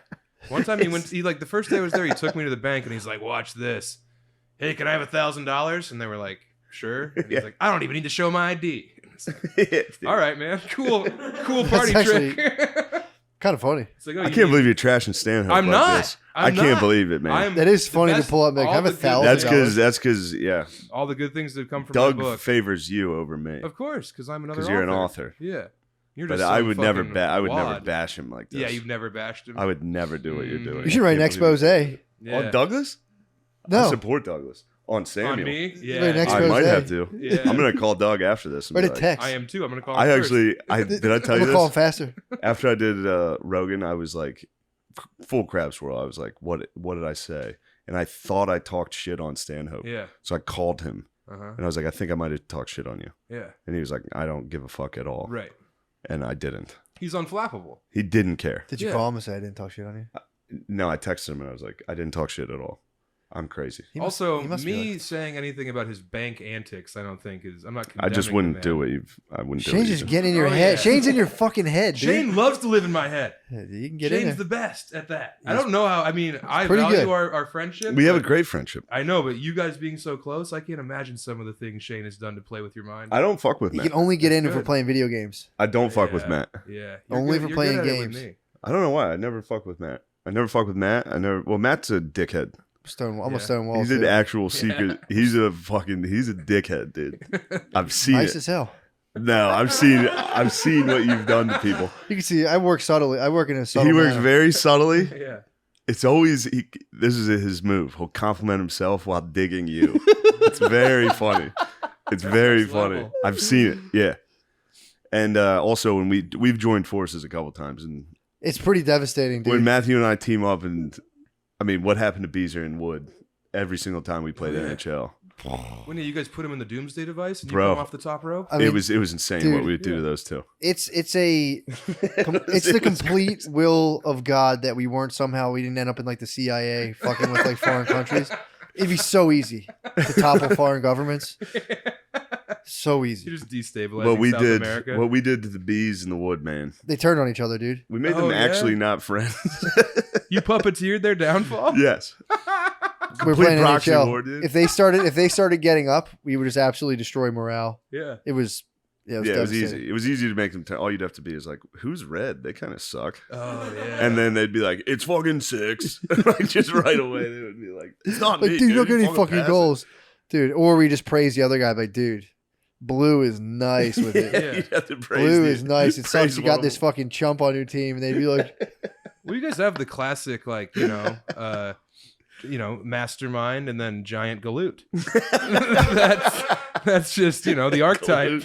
One time he like the first day I was there, he took me to the bank and he's like, watch this. Hey, can I have $1,000? And they were like, sure. And he's Yeah. like, I don't even need to show my ID. And it's like, Dude, all right, man. Cool That's party actually- trick. Kind of funny. It's like, oh, I you can't need- believe you're trashing Stanhope I'm like not. this. I'm I can't not. believe it, man. I'm That is the funny to best- pull up. Like, all have the a good- $1,000. that's because yeah, all the good things that come from Doug my book. favors you over me Of course, because I'm another because you're an author. Yeah. You're But just I some would never fucking I would never wad. bash him like this. Yeah, you've never bashed him. I would never do what you're Mm. doing. You should write an I can't believe expose. it. Yeah. On Douglas? I No, support Douglas. On Samuel. On me? Yeah. Write an I might expose. have to. Yeah. I'm gonna call Doug after this. And write be a like, text. I am too. I'm gonna call. I him first. actually, did I tell you We'll call him this? faster. After I did Rogan, I was like, full crab swirl. I was like, what did I say? And I thought I talked shit on Stanhope. Yeah. So I called him Uh-huh. and I was like, I think I might have talked shit on you. Yeah. And he was like, I don't give a fuck at all. Right. And I didn't. He's unflappable. He didn't care. Did you Yeah. call him and say I didn't talk shit on you? No, I texted him and I was like, I didn't talk shit at all. I'm crazy. He must- Also, he must be me like- saying anything about his bank antics, I don't think is. I'm not. I just condemning wouldn't the do man. it. I wouldn't do Shane's it. just either. getting in your Oh, head. yeah. Shane's in your fucking head, dude. Shane loves to live in my head. Yeah, you can get in Shane's there. the best at that. I He's- don't know how. I mean, I pretty value good. our friendship. We have a but- great friendship. I know, but you guys being so close, I can't imagine some of the things Shane has done to play with your mind. I don't fuck with You Matt. can only get in if we're good. playing video games. I don't fuck with Yeah. Matt. Yeah. Only for you're playing good at it with games. me. I don't know why. I never fuck with Matt. Well, Matt's a dickhead. I'm Yeah. a Stonewall. He's too. an actual secret. He's a dickhead, dude. I've seen nice it. as hell. No, I've seen what you've done to people. You can see I work subtly. I work in a subtle He works manner. very subtly. Yeah. It's always this is his move. He'll compliment himself while digging you. It's very funny. It's very Next funny. level. I've seen it. Yeah. And also when we've joined forces a couple times, and It's pretty devastating, dude. when Matthew and I team up, and I mean, what happened to Beezer and Wood every single time we played Oh, yeah. NHL? When you guys put him in the Doomsday device and you Bro. come off the top rope? I mean, It was insane dude, what we would do yeah. to those two. it's the complete will of God that we didn't end up in like the CIA fucking with like foreign countries. It'd be so easy to topple foreign governments. So You easy. just destabilizing What we South did, America. what we did to the bees and the Wood, man. They turned on each other, dude. We made Oh, them yeah? actually not friends. You puppeteered their downfall. Yes. We're Complete playing proxy NHL. war, dude. If they started getting up, we would just absolutely destroy morale. Yeah. It was It was devastating. easy. It was easy to make them. All you'd have to be is like, "Who's red? They kind of suck." Oh yeah. And then they'd be like, "It's fucking 6." Like just right away, they would be like, "It's not Like, me, dude, you don't get You any fucking pass it." goals, dude. Or we just praise the other guy, like, dude, Blue is nice with it. Yeah, you'd have to praise Blue the- is nice. It praise sucks you got one this of them. fucking chump on your team, and they'd be like, Well, you guys have the classic, like, mastermind and then giant galoot. that's just, the archetype.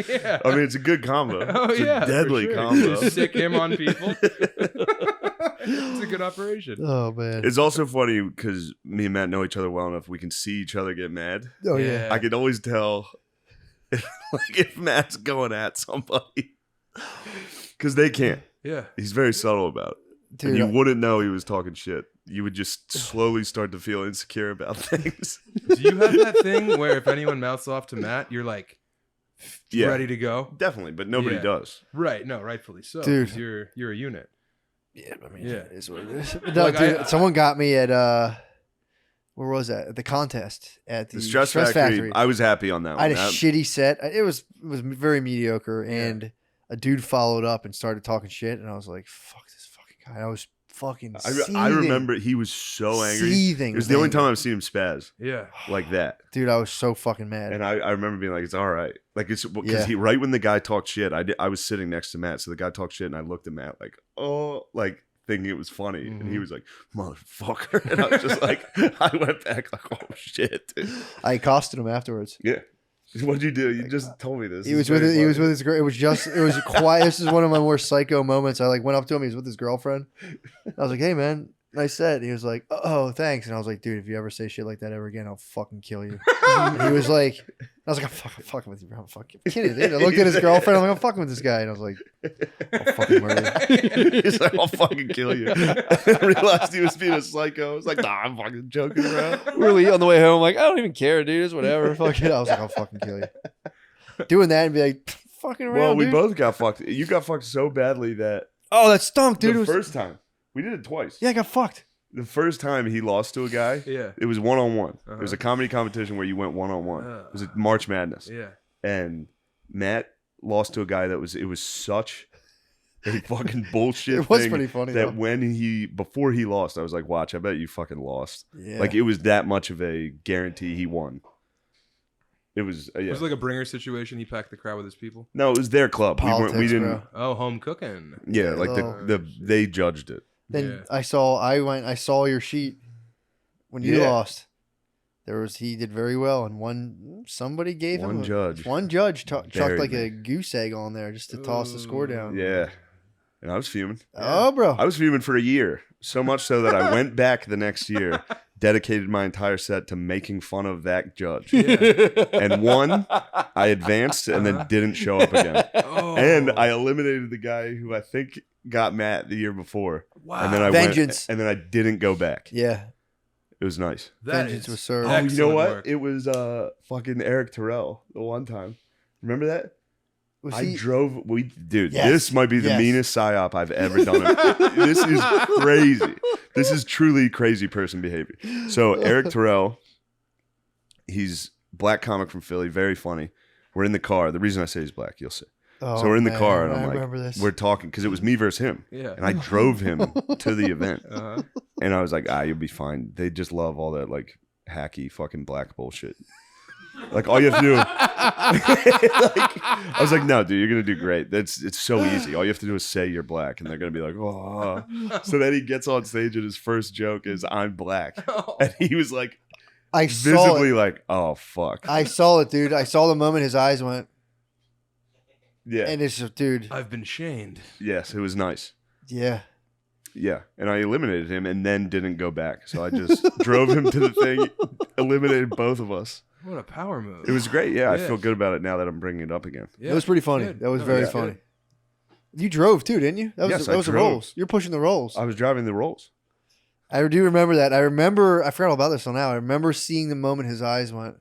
Yeah. I mean, it's a good combo. Oh, It's yeah. a deadly for sure. combo. Just stick him on people. It's a good operation. oh man, It's also funny because me and Matt know each other well enough. We can see each other get mad. oh yeah. I can always tell if Matt's going at somebody because they can't. Yeah. He's very subtle about it. Dude, And you wouldn't know he was talking shit. You would just slowly start to feel insecure about things. Do you have that thing where if anyone mouths off to Matt, you're like Yeah. ready to go? Definitely, but nobody Yeah. does. Right. No, rightfully so. Dude. 'Cause You're a unit. yeah, I mean, Yeah. it is what it is. No, Like, dude, I- someone got me at where was that? At the contest at the The Stress Factory, I was happy on that I one. had a That- shitty set. It was very mediocre, Yeah. and a dude followed up and started talking shit, and I was like, "Fuck this fucking guy!" I was fucking. I remember he was so angry. Seething It was with the only anger. time I've seen him spaz Yeah. like that. Dude, I was so fucking mad. And I remember being like, "It's all right." Like it's because Yeah. he right when the guy talked shit, I was sitting next to Matt, so the guy talked shit, and I looked at Matt like, "Oh," like thinking it was funny, and he was like, "Motherfucker," and I was just like, I went back like, "Oh shit, dude." I accosted him afterwards. Yeah. What'd you do? You just told me this. He was with his girl. It was quiet. This is one of my more psycho moments. I like went up to him. He was with his girlfriend. I was like, "Hey man, nice set." And he was like, "Oh, thanks." And I was like, "Dude, if you ever say shit like that ever again, I'll fucking kill you." And he was like, I was like, I'm fucking with you, bro. I'm fucking kidding, dude. I looked at his girlfriend. I'm like, I'm fucking with this guy. And I was like, I'll fucking murder you. He's like, "I'll fucking kill you." I realized he was being a psycho. I was like, "Nah, I'm fucking joking around." Really, on the way home, I'm like, I don't even care, dude. It's whatever. Fuck it. I was like, I'll fucking kill you. Doing that and be like, fucking around, Well, we dude. both got fucked. You got fucked so badly that Oh, that stunk, dude. the It was, first time we did it twice. yeah, I got fucked. The first time he lost to a guy, Yeah. it was 1-on-1. It was Uh-huh. a comedy competition where you went 1-on-1. It was a March Madness, Yeah. and Matt lost to a guy that was such a fucking bullshit. It was thing pretty funny, that though. before he lost, I was like, "Watch, I bet you fucking lost." Yeah. Like it was that much of a guarantee he won. It was yeah. It was like a bringer situation. He packed the crowd with his people. No, it was their club. We Politics, didn't. bro. Oh, home cooking. Yeah, like Oh. they judged it. Then Yeah. I saw your sheet when you Yeah. lost. He did very well, and somebody gave him One judge. One judge chucked Buried like me. a goose egg on there just to toss the score down. Yeah, and I was fuming. Oh, bro. I was fuming for a year, so much so that I went back the next year, dedicated my entire set to making fun of that judge, and won. I advanced and then didn't show up again, Oh. and I eliminated the guy who I think got Matt the year before, Wow. and then I Vengeance. went, and then I didn't go back. Yeah. It was nice. That Vengeance is was served. Oh, you know excellent what? work. It was fucking Eric Terrell the one time. Remember that? Was I he? drove. Dude, Yes. this might be the Yes. meanest psyop I've ever done. This is crazy. This is truly crazy person behavior. So Eric Terrell, he's black comic from Philly, very funny. We're in the car. The reason I say he's black, you'll see. Oh, So we're in the man, car, and I I'm remember this. like, we're talking because it was me versus him, Yeah. and I drove him to the event, Uh-huh. and I was like, you'll be fine. They just love all that like hacky fucking black bullshit. Like all you have to do. I was like, no, dude, you're gonna do great. It's so easy. All you have to do is say you're black, and they're gonna be like, oh. So then he gets on stage, and his first joke is, "I'm black," and he was like, I saw visibly it. like, "Oh fuck." I saw it, dude. I saw the moment his eyes went, Yeah. and it's just, dude. I've been shamed. Yes, it was nice. Yeah. Yeah, and I eliminated him, and then didn't go back. So I just drove him to the thing, eliminated both of us. What a power move. It was great. Yeah, I Yeah. feel good about it now that I'm bringing it up again. Yeah. It was pretty funny. Good. That was No, very yeah. funny. You drove too, didn't you? That was Yes, that I was the drove. rolls. You're pushing the rolls. I was driving the rolls. I do remember that. I forgot all about this till now. I remember seeing the moment his eyes went.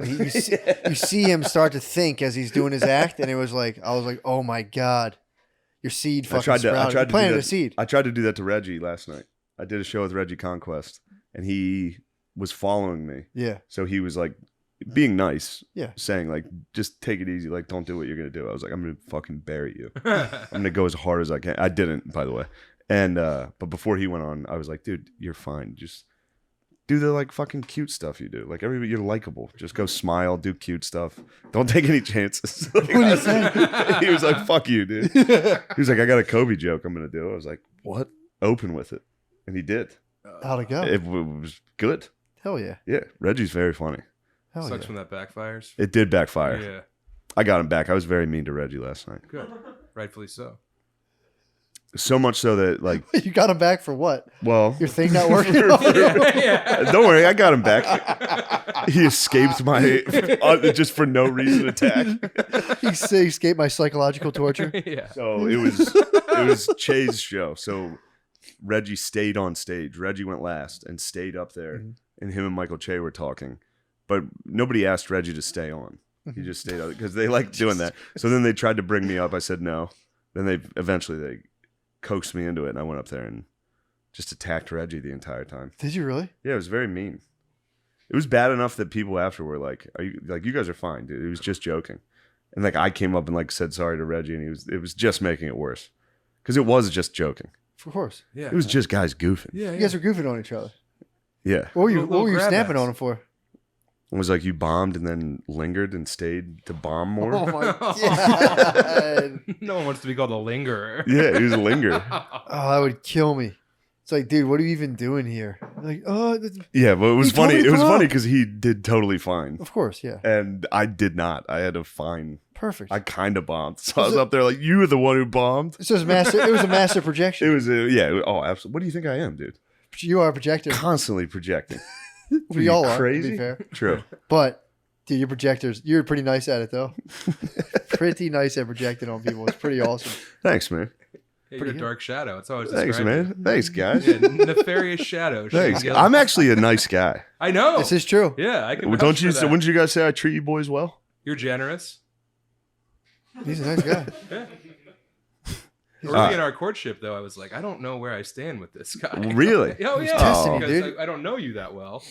You see him start to think as he's doing his act, and it was like, I was like, oh my God. your seed I fucking tried to. I sprouted. tried You to do planted that. a seed. I tried to do that to Reggie last night. I did a show with Reggie Conquest, and he was following me. Yeah. So he was like being nice, Yeah. saying like, just take it easy, like don't do what you're gonna do. I was like, I'm gonna fucking bury you. I'm gonna go as hard as I can. I didn't, by the way. And but before he went on, I was like, dude, you're fine. Just do the like fucking cute stuff you do. Like everybody, you're likable. Just go smile, do cute stuff. Don't take any chances. Like, What are you saying? he was like, fuck you, dude. He was like, I got a Kobe joke I'm gonna do. I was like, what? Open with it, and he did. How'd it go? It was good. Hell yeah. Yeah, Reggie's very funny. Hell Sucks yeah. when that backfires. It did backfire. Yeah, I got him back. I was very mean to Reggie last night. good. Rightfully so. So much so that, like, You got him back for what? well, Your thing not working? Yeah. don't worry, I got him back. He escaped my just for no reason attack. He escaped my psychological torture. Yeah. So it was Che's show. So Reggie stayed on stage. Reggie went last and stayed up there, and him and Michael Che were talking. But nobody asked Reggie to stay on. He just stayed up because they like doing that. So then they tried to bring me up. I said no. Then they coaxed me into it, and I went up there and just attacked Reggie the entire time. Did you really? Yeah, it was very mean. It was bad enough that people after were like, "Are you like you guys are fine, dude? He was just joking." And like I came up and like said sorry to Reggie, and it was just making it worse because it was just joking. Of course. Yeah. It was just guys goofing. Yeah. You guys were goofing on each other. Yeah, What were you, Little what were you grab snapping ass. on him for? it was like you bombed and then lingered and stayed to bomb more. Oh my god. No one wants to be called a lingerer. Yeah, he was a linger. Oh, that would kill me. It's like, dude, what are you even doing here? Like, oh, Yeah, but it was He told funny. me to It was come funny up. because he did totally fine, of course, yeah. and I did not. I had a fine. Perfect. I kind of bombed, so I was up there like, "You were the one who bombed." So it was a master projection. It was oh, absolutely. What do you think I am, dude? You are a projector. Constantly projecting. We you all are, to crazy? be fair. True. But, dude, your projectors, you're pretty nice at it, though. Pretty nice at projecting on people. It's pretty awesome. Thanks, man. Yeah, you're Pretty a good. dark shadow. It's always Thanks, described man. Thanks, guys. Yeah, nefarious shadow. Thanks. Shane I'm actually a nice guy. I know. This is true. Yeah, I can. Well, vouch don't for you? that. Wouldn't you guys say I treat you boys well? You're generous. He's a nice guy. Yeah. Early in our courtship, though, I was like, I don't know where I stand with this guy. Really? Oh He's yeah. testing you, Because dude. I don't know you that well,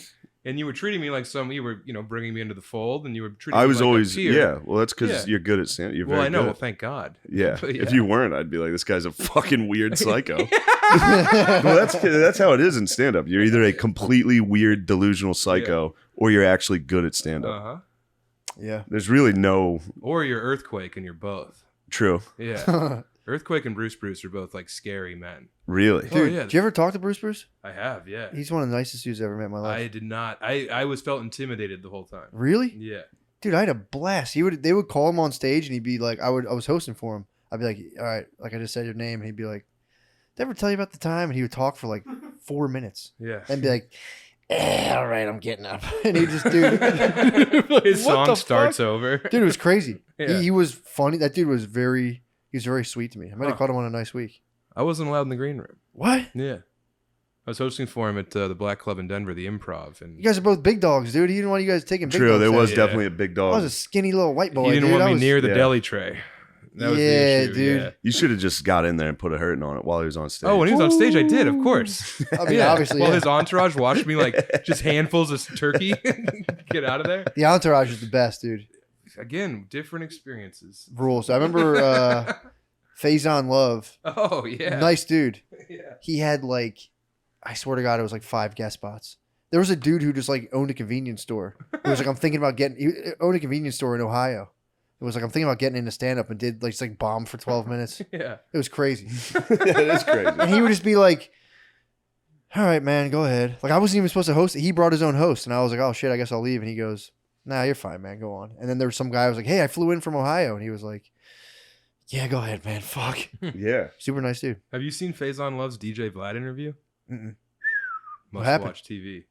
and you were treating me like you were, bringing me into the fold, and you were treating I me was like always a peer. yeah. Well, that's because Yeah. you're good at stand. You're Well, very I know. good. Well, thank God. Yeah. But If yeah. you weren't, I'd be like, this guy's a fucking weird psycho. Well, that's how it is in stand up. You're either a completely weird, delusional psycho, or you're actually good at stand up. Uh huh. Yeah. There's really no Or you're Earthquake, and you're both. true. Yeah. Earthquake and Bruce are both like scary men. Really. Dude, Oh, yeah. did you ever talk to Bruce? I have, yeah. He's one of the nicest dudes I've ever met in my life. I did not. I was felt intimidated the whole time. Really? Yeah. Dude, I had a blast. They would call him on stage and he'd be like, I was hosting for him. I'd be like, all right, like I just said your name, and he'd be like, did I ever tell you about the time? And he would talk for like 4 minutes. Yeah. And be like, all right, I'm getting up. And he just, dude, His What song the starts fuck? over. dude, it was crazy. Yeah. He was funny. That dude was very sweet to me. I might have Huh. caught him on a nice week. I wasn't allowed in the green room. What? Yeah. I was hosting for him at the Black Club in Denver, the Improv, and You guys are both big dogs, dude. He didn't want you guys taking big True. dogs. There out. was Yeah. definitely a big I dog. was a skinny little white boy. he didn't dude. want I me was- near the Yeah. deli tray. That was Yeah, the issue. dude. Yeah. You should have just got in there and put a hurting on it while he was on stage. Oh, when he was on stage, I did, of course. I mean, obviously, While yeah. his entourage watched me like just handfuls of turkey get out of there. The entourage is the best, dude. Again, different experiences. Rules. I remember Faison Love. Oh yeah. Nice dude. Yeah. He had like, I swear to God, it was like 5 guest spots. There was a dude who just like owned a convenience store. He was like, I'm thinking about getting. He owned a convenience store in Ohio. It was like, I'm thinking about getting into stand up, and did like just like bomb for 12 minutes. Yeah. It was crazy. That is crazy. And he would just be like, all right, man, go ahead. Like I wasn't even supposed to host it. He brought his own host, and I was like, oh shit, I guess I'll leave. And he goes, nah, you're fine, man. Go on. And then there was some guy who was like, hey, I flew in from Ohio, and he was like, yeah, go ahead, man. Fuck. Yeah. Super nice dude. Have you seen Faison Love's DJ Vlad interview? Mm-mm. What Must happened? watch TV.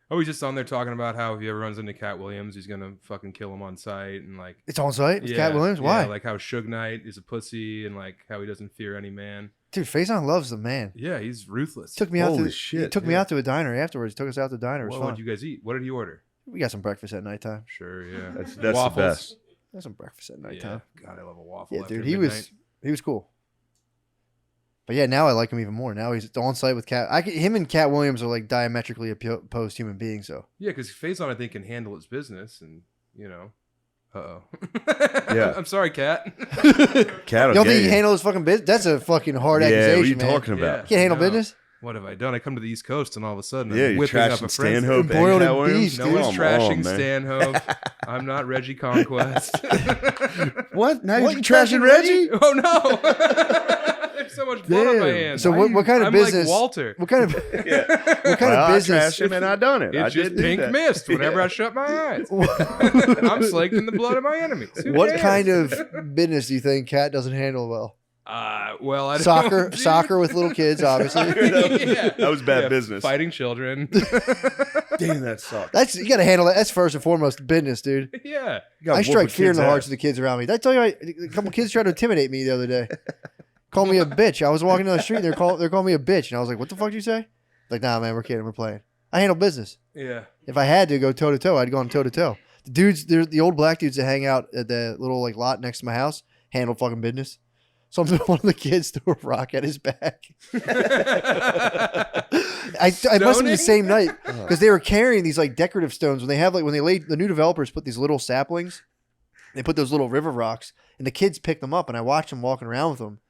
Oh, he's just on there talking about how if he ever runs into Cat Williams, he's gonna fucking kill him on sight, and like It's on site. It's Cat Williams. Why? like how Suge Knight is a pussy, and like how he doesn't fear any man. Dude, Faison Love's the man. Yeah, he's ruthless. Took me out Holy to shit, He took me yeah. out to a diner afterwards. Took us out to the diner. It was What fun. did you guys eat? What did he order? We got some breakfast at nighttime. Sure, yeah. That's Waffles. the best. Got some breakfast at Yeah. nighttime. God, I love a waffle. Yeah, after dude. midnight. He was cool. But yeah, now I like him even more. Now he's on site with Cat. Him and Cat Williams are like diametrically opposed human beings. So Yeah, because Faison, I think, can handle his business, and you know, Yeah. I'm sorry, Cat. Cat. you don't think he handle his fucking business? That's a fucking hard Yeah, accusation, what are you man. talking about? Can't handle No. business. What have I done? I come to the East Coast, and all of a sudden, Yeah, I'm you're whipping up a trashing friend's. Stanhope and Boiled Cat in Williams. beef, No dude. one's Come trashing on, man. Stanhope. I'm not Reggie Conquest. What? Now What, you're you trashing trashing Reggie? Oh no! There's so much blood on my Damn. hands. So what kind of I'm business? like Walter. What kind of Yeah. what kind Well, of business? I trashed him and I done it. I It's just did do pink that. mist whenever Yeah. I shut my eyes. I'm slaked in the blood of my enemies. Who What cares? kind of business do you think Cat doesn't handle well? Well, I don't Soccer with little kids, obviously. Yeah. That was bad Yeah, business. Fighting children. Damn, that sucks. That's you got to handle that. That's first and foremost business, dude. Yeah. I strike fear in the hearts of the kids around me. Did I tell you? A couple kids tried to intimidate me the other day. Called me a bitch. I was walking down the street. And they're calling me a bitch, and I was like, "What the fuck did you say?" Like, nah, man, we're kidding. We're playing. I handle business. Yeah. If I had to go toe to toe, I'd go on toe to toe. The dudes, the old black dudes that hang out at the little like lot next to my house, handle fucking business. So one of the kids threw a rock at his back. I must have been the same night because they were carrying these like decorative stones when they have like when they laid the new developers put these little saplings, they put those little river rocks and the kids picked them up and I watched them walking around with them.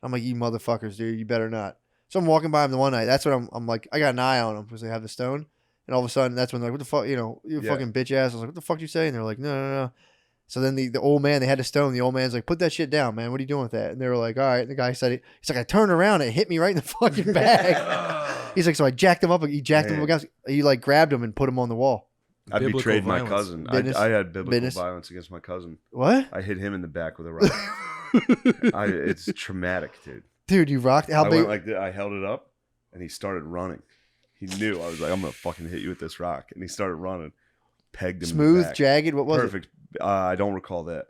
I'm like, you motherfuckers, dude, you better not. So I'm walking by them the one night. That's when I'm like, I got an eye on them because they have the stone. And all of a sudden, that's when they're like, what the fuck, you fucking bitch ass. I was like, what the fuck did you say? And they're like, no. So then the old man, they had a stone. The old man's like, put that shit down, man. What are you doing with that? And they were like, all right. And the guy said, he's like, I turned around and it hit me right in the fucking back. He's like, so I jacked him up. He jacked him up. He like grabbed him and put him on the wall. I Biblical betrayed my violence. cousin. Business. I had biblical Business. violence against my cousin. What? I hit him in the back with a rock. It's traumatic, dude. Dude, you rocked. How I big? went like this. I held it up, and he started running. He knew I was like, I'm gonna fucking hit you with this rock, and he started running. Pegged him. in the Smooth, back. jagged. What was Perfect. I don't recall that.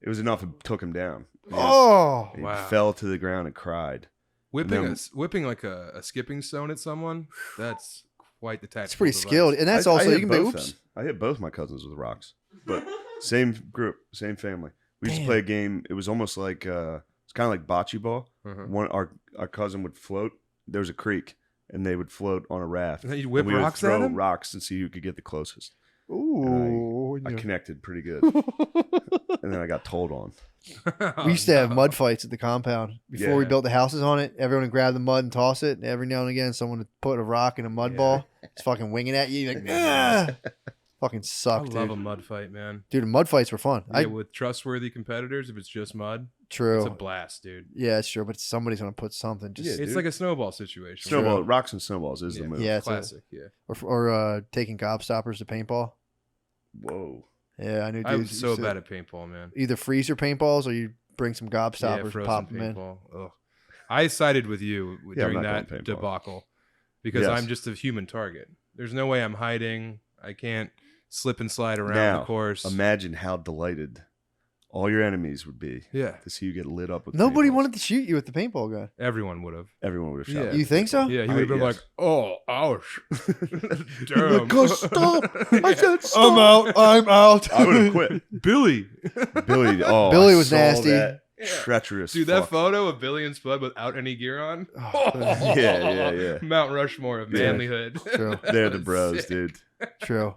It was enough. It took him down. it? Oh, He Wow. fell to the ground and cried. Whipping like a skipping stone at someone. That's quite the tactical. it's pretty device. skilled. And that's I also hit you can be both oops. them. I hit both my cousins with rocks, but same group, same family. We used to Damn. play a game. It was almost like it's kind of like bocce ball. Uh-huh. One our cousin would float. There was a creek, and they would float on a raft. And then you'd whip and we rocks would at throw him? rocks and see who could get the closest. Ooh. I connected pretty good, and then I got told on. We used to have mud fights at the compound before we Yeah. built the houses on it. Everyone would grab the mud and toss it. And every now and again, someone would put a rock in a mud ball. It's fucking winging at you. You're like, ah! Fucking I suck, love dude. a mud fight, man. Dude, mud fights were fun. Yeah, with trustworthy competitors, if it's just mud, it's a True. blast, dude. Yeah, it's true. But somebody's gonna put something. Just Yeah, It's dude. like a snowball situation. Snowball, rocks and snowballs is the move. Yeah, it's Classic, yeah. or taking gobstoppers to paintball. Whoa. Yeah, I knew. I'm dudes so used to bad at paintball, man. either freezer paintballs or you bring some Yeah, gobstoppers, frozen pop them in. paintball. Ugh. I sided with you Yeah, I'm during not that going paintball. debacle because Yes. I'm just a human target. There's no way I'm hiding. I can't slip and slide around Now, the course. imagine how delighted all your enemies would be Yeah, to see you get lit up with Nobody paintballs. wanted to shoot you with the paintball gun. everyone would have. Everyone would have shot. Yeah. me. You think so? Yeah, he would have been like, "Oh, ouch, damn." Go stop! I said stop. I'm out. I'm out. I would have quit. Billy. Billy. Oh, Billy I was saw nasty. that. Yeah. Treacherous. Dude, that fuck. photo of Billy and Spud without any gear on. Yeah. Mount Rushmore of Yeah. manlyhood. True. They're the bros, Sick. dude. True.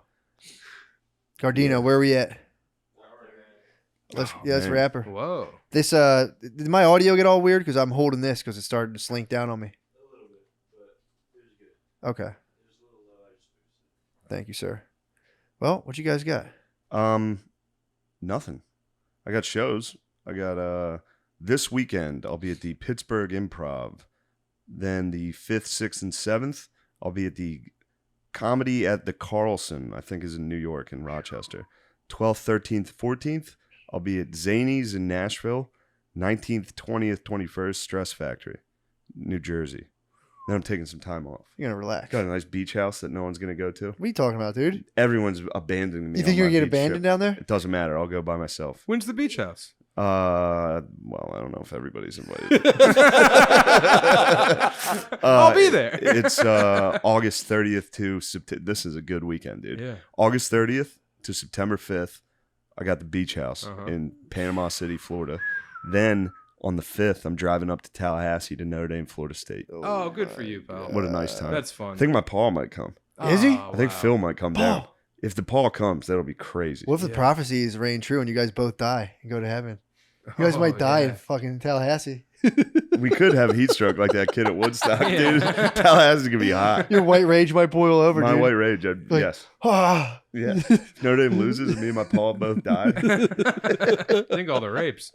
Gardino, where are we at? Let's man. wrap her. Whoa. This did my audio get all weird because I'm holding this because it started to slink down on me. Okay. Thank you, sir. Well, what you guys got? Nothing. I got shows. I got this weekend I'll be at the Pittsburgh Improv. Then the 5th, 6th, and 7th, I'll be at the Comedy at the Carlson, I think is in New York in Rochester. 12th, 13th, 14th, I'll be at Zany's in Nashville. 19th, 20th, 21st, Stress Factory, New Jersey. Then I'm taking some time off. You're gonna relax. Got a nice beach house that no one's going to go to. What are you talking about, dude? Everyone's abandoning me. You think on you're my gonna get beach abandoned trip. down there? It doesn't matter. I'll go by myself. When's the beach house? Well, I don't know if everybody's invited. I'll be there. It's August 30th to September. This is a good weekend, dude. Yeah. August 30th to September 5th. I got the beach house Uh-huh. in Panama City, Florida. Then on the 5th, I'm driving up to Tallahassee to Notre Dame, Florida State. Oh, good for you, pal. What a nice time. That's fun. I think my Paul might come. Is he? Oh, I think wow. Phil might come down. Paul. If the Paul comes, that'll be crazy. What if the Yeah. prophecies reign true and you guys both die and go to heaven? You guys might die in fucking Tallahassee. We could have heat stroke like that kid at Woodstock, dude. Tallahassee's gonna be hot. Your white rage might boil over, My dude. white rage, Like, yes. Ah. Yeah. If Notre Dame loses and me and my Paul both die. I think all the rapes.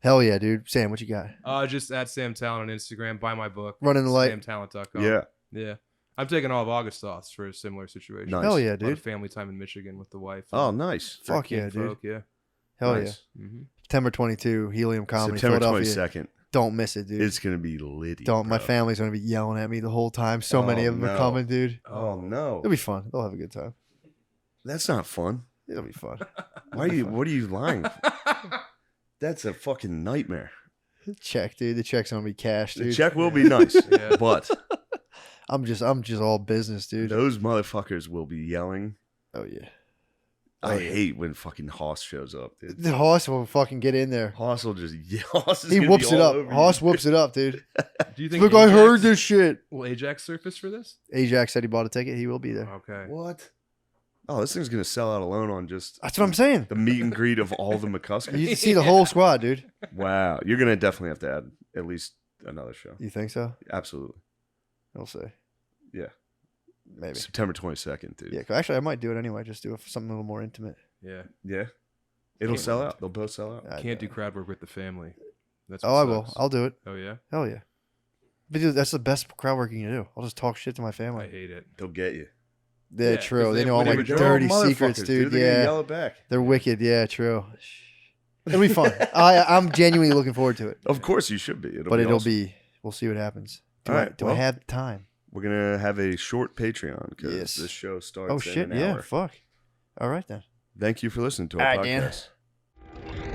Hell yeah, dude. Sam, what you got? Just at Sam Tallent on Instagram. Buy my book. Running the light. SamTallent.com. Yeah. Yeah. I'm taking all of August off for a similar situation. Nice. Hell yeah, A lot of dude. family time in Michigan with the wife. Oh, nice. Fuck yeah, dude. Folk, yeah. Hell Nice. Mm-hmm. yeah. September 22, Helium Comedy, September Philadelphia. 22nd. Don't miss it, dude. It's gonna be litty. Don't. My bro. family's gonna be yelling at me the whole time. So many Oh, of them are no. coming, dude. Oh no. It'll be fun. They'll have a good time. That's not fun. It'll be fun. Why are you what are you lying for? That's a fucking nightmare. Check, dude. The check's gonna be cash, The dude. check will be nice, Yeah. but I'm just all business, dude. those motherfuckers will be yelling. Oh yeah. I Oh, yeah. hate when fucking Hoss shows up, dude. The Hoss will fucking get in there. Hoss will just yell. Hoss is He gonna whoops be it all up. over Hoss you. whoops it up, dude. Do you think Look, I heard Ajax- this shit. Will Ajax surface for this? Ajax said he bought a ticket. He will be there. Okay. What? Oh, this thing's gonna sell out alone on just That's what I'm saying. the meet and greet of all the McCuskers. You see the whole squad, dude. Wow, you're gonna definitely have to add at least another show. You think so? Absolutely. We'll see. Yeah. Maybe. September 22nd, dude. Yeah. 'Cause actually, I might do it anyway. Just do something a little more intimate. Yeah. Yeah. It'll Can't sell wait. out. They'll both sell out. I Can't do. do crowd work with the family. That's Oh, what I will. sucks. I'll do it. Oh yeah. Hell yeah. But dude, that's the best crowd work you can do. I'll just talk shit to my I family. hate it. They'll get you. Yeah, Yeah, true. 'cause They they- know all when my they were dirty They're all secrets, motherfuckers, dude. They're gonna Yeah. yell it back. They're wicked. Yeah, true. It'll be fun. I'm genuinely looking forward to it. Of course you should be. But it'll awesome. be. We'll see what happens. Do All I right, do I well, have time? We're gonna have a short Patreon because Yes. this show starts Oh in shit! an Yeah. hour. Fuck. All right then. Thank you for listening to our All right, Dan. podcast.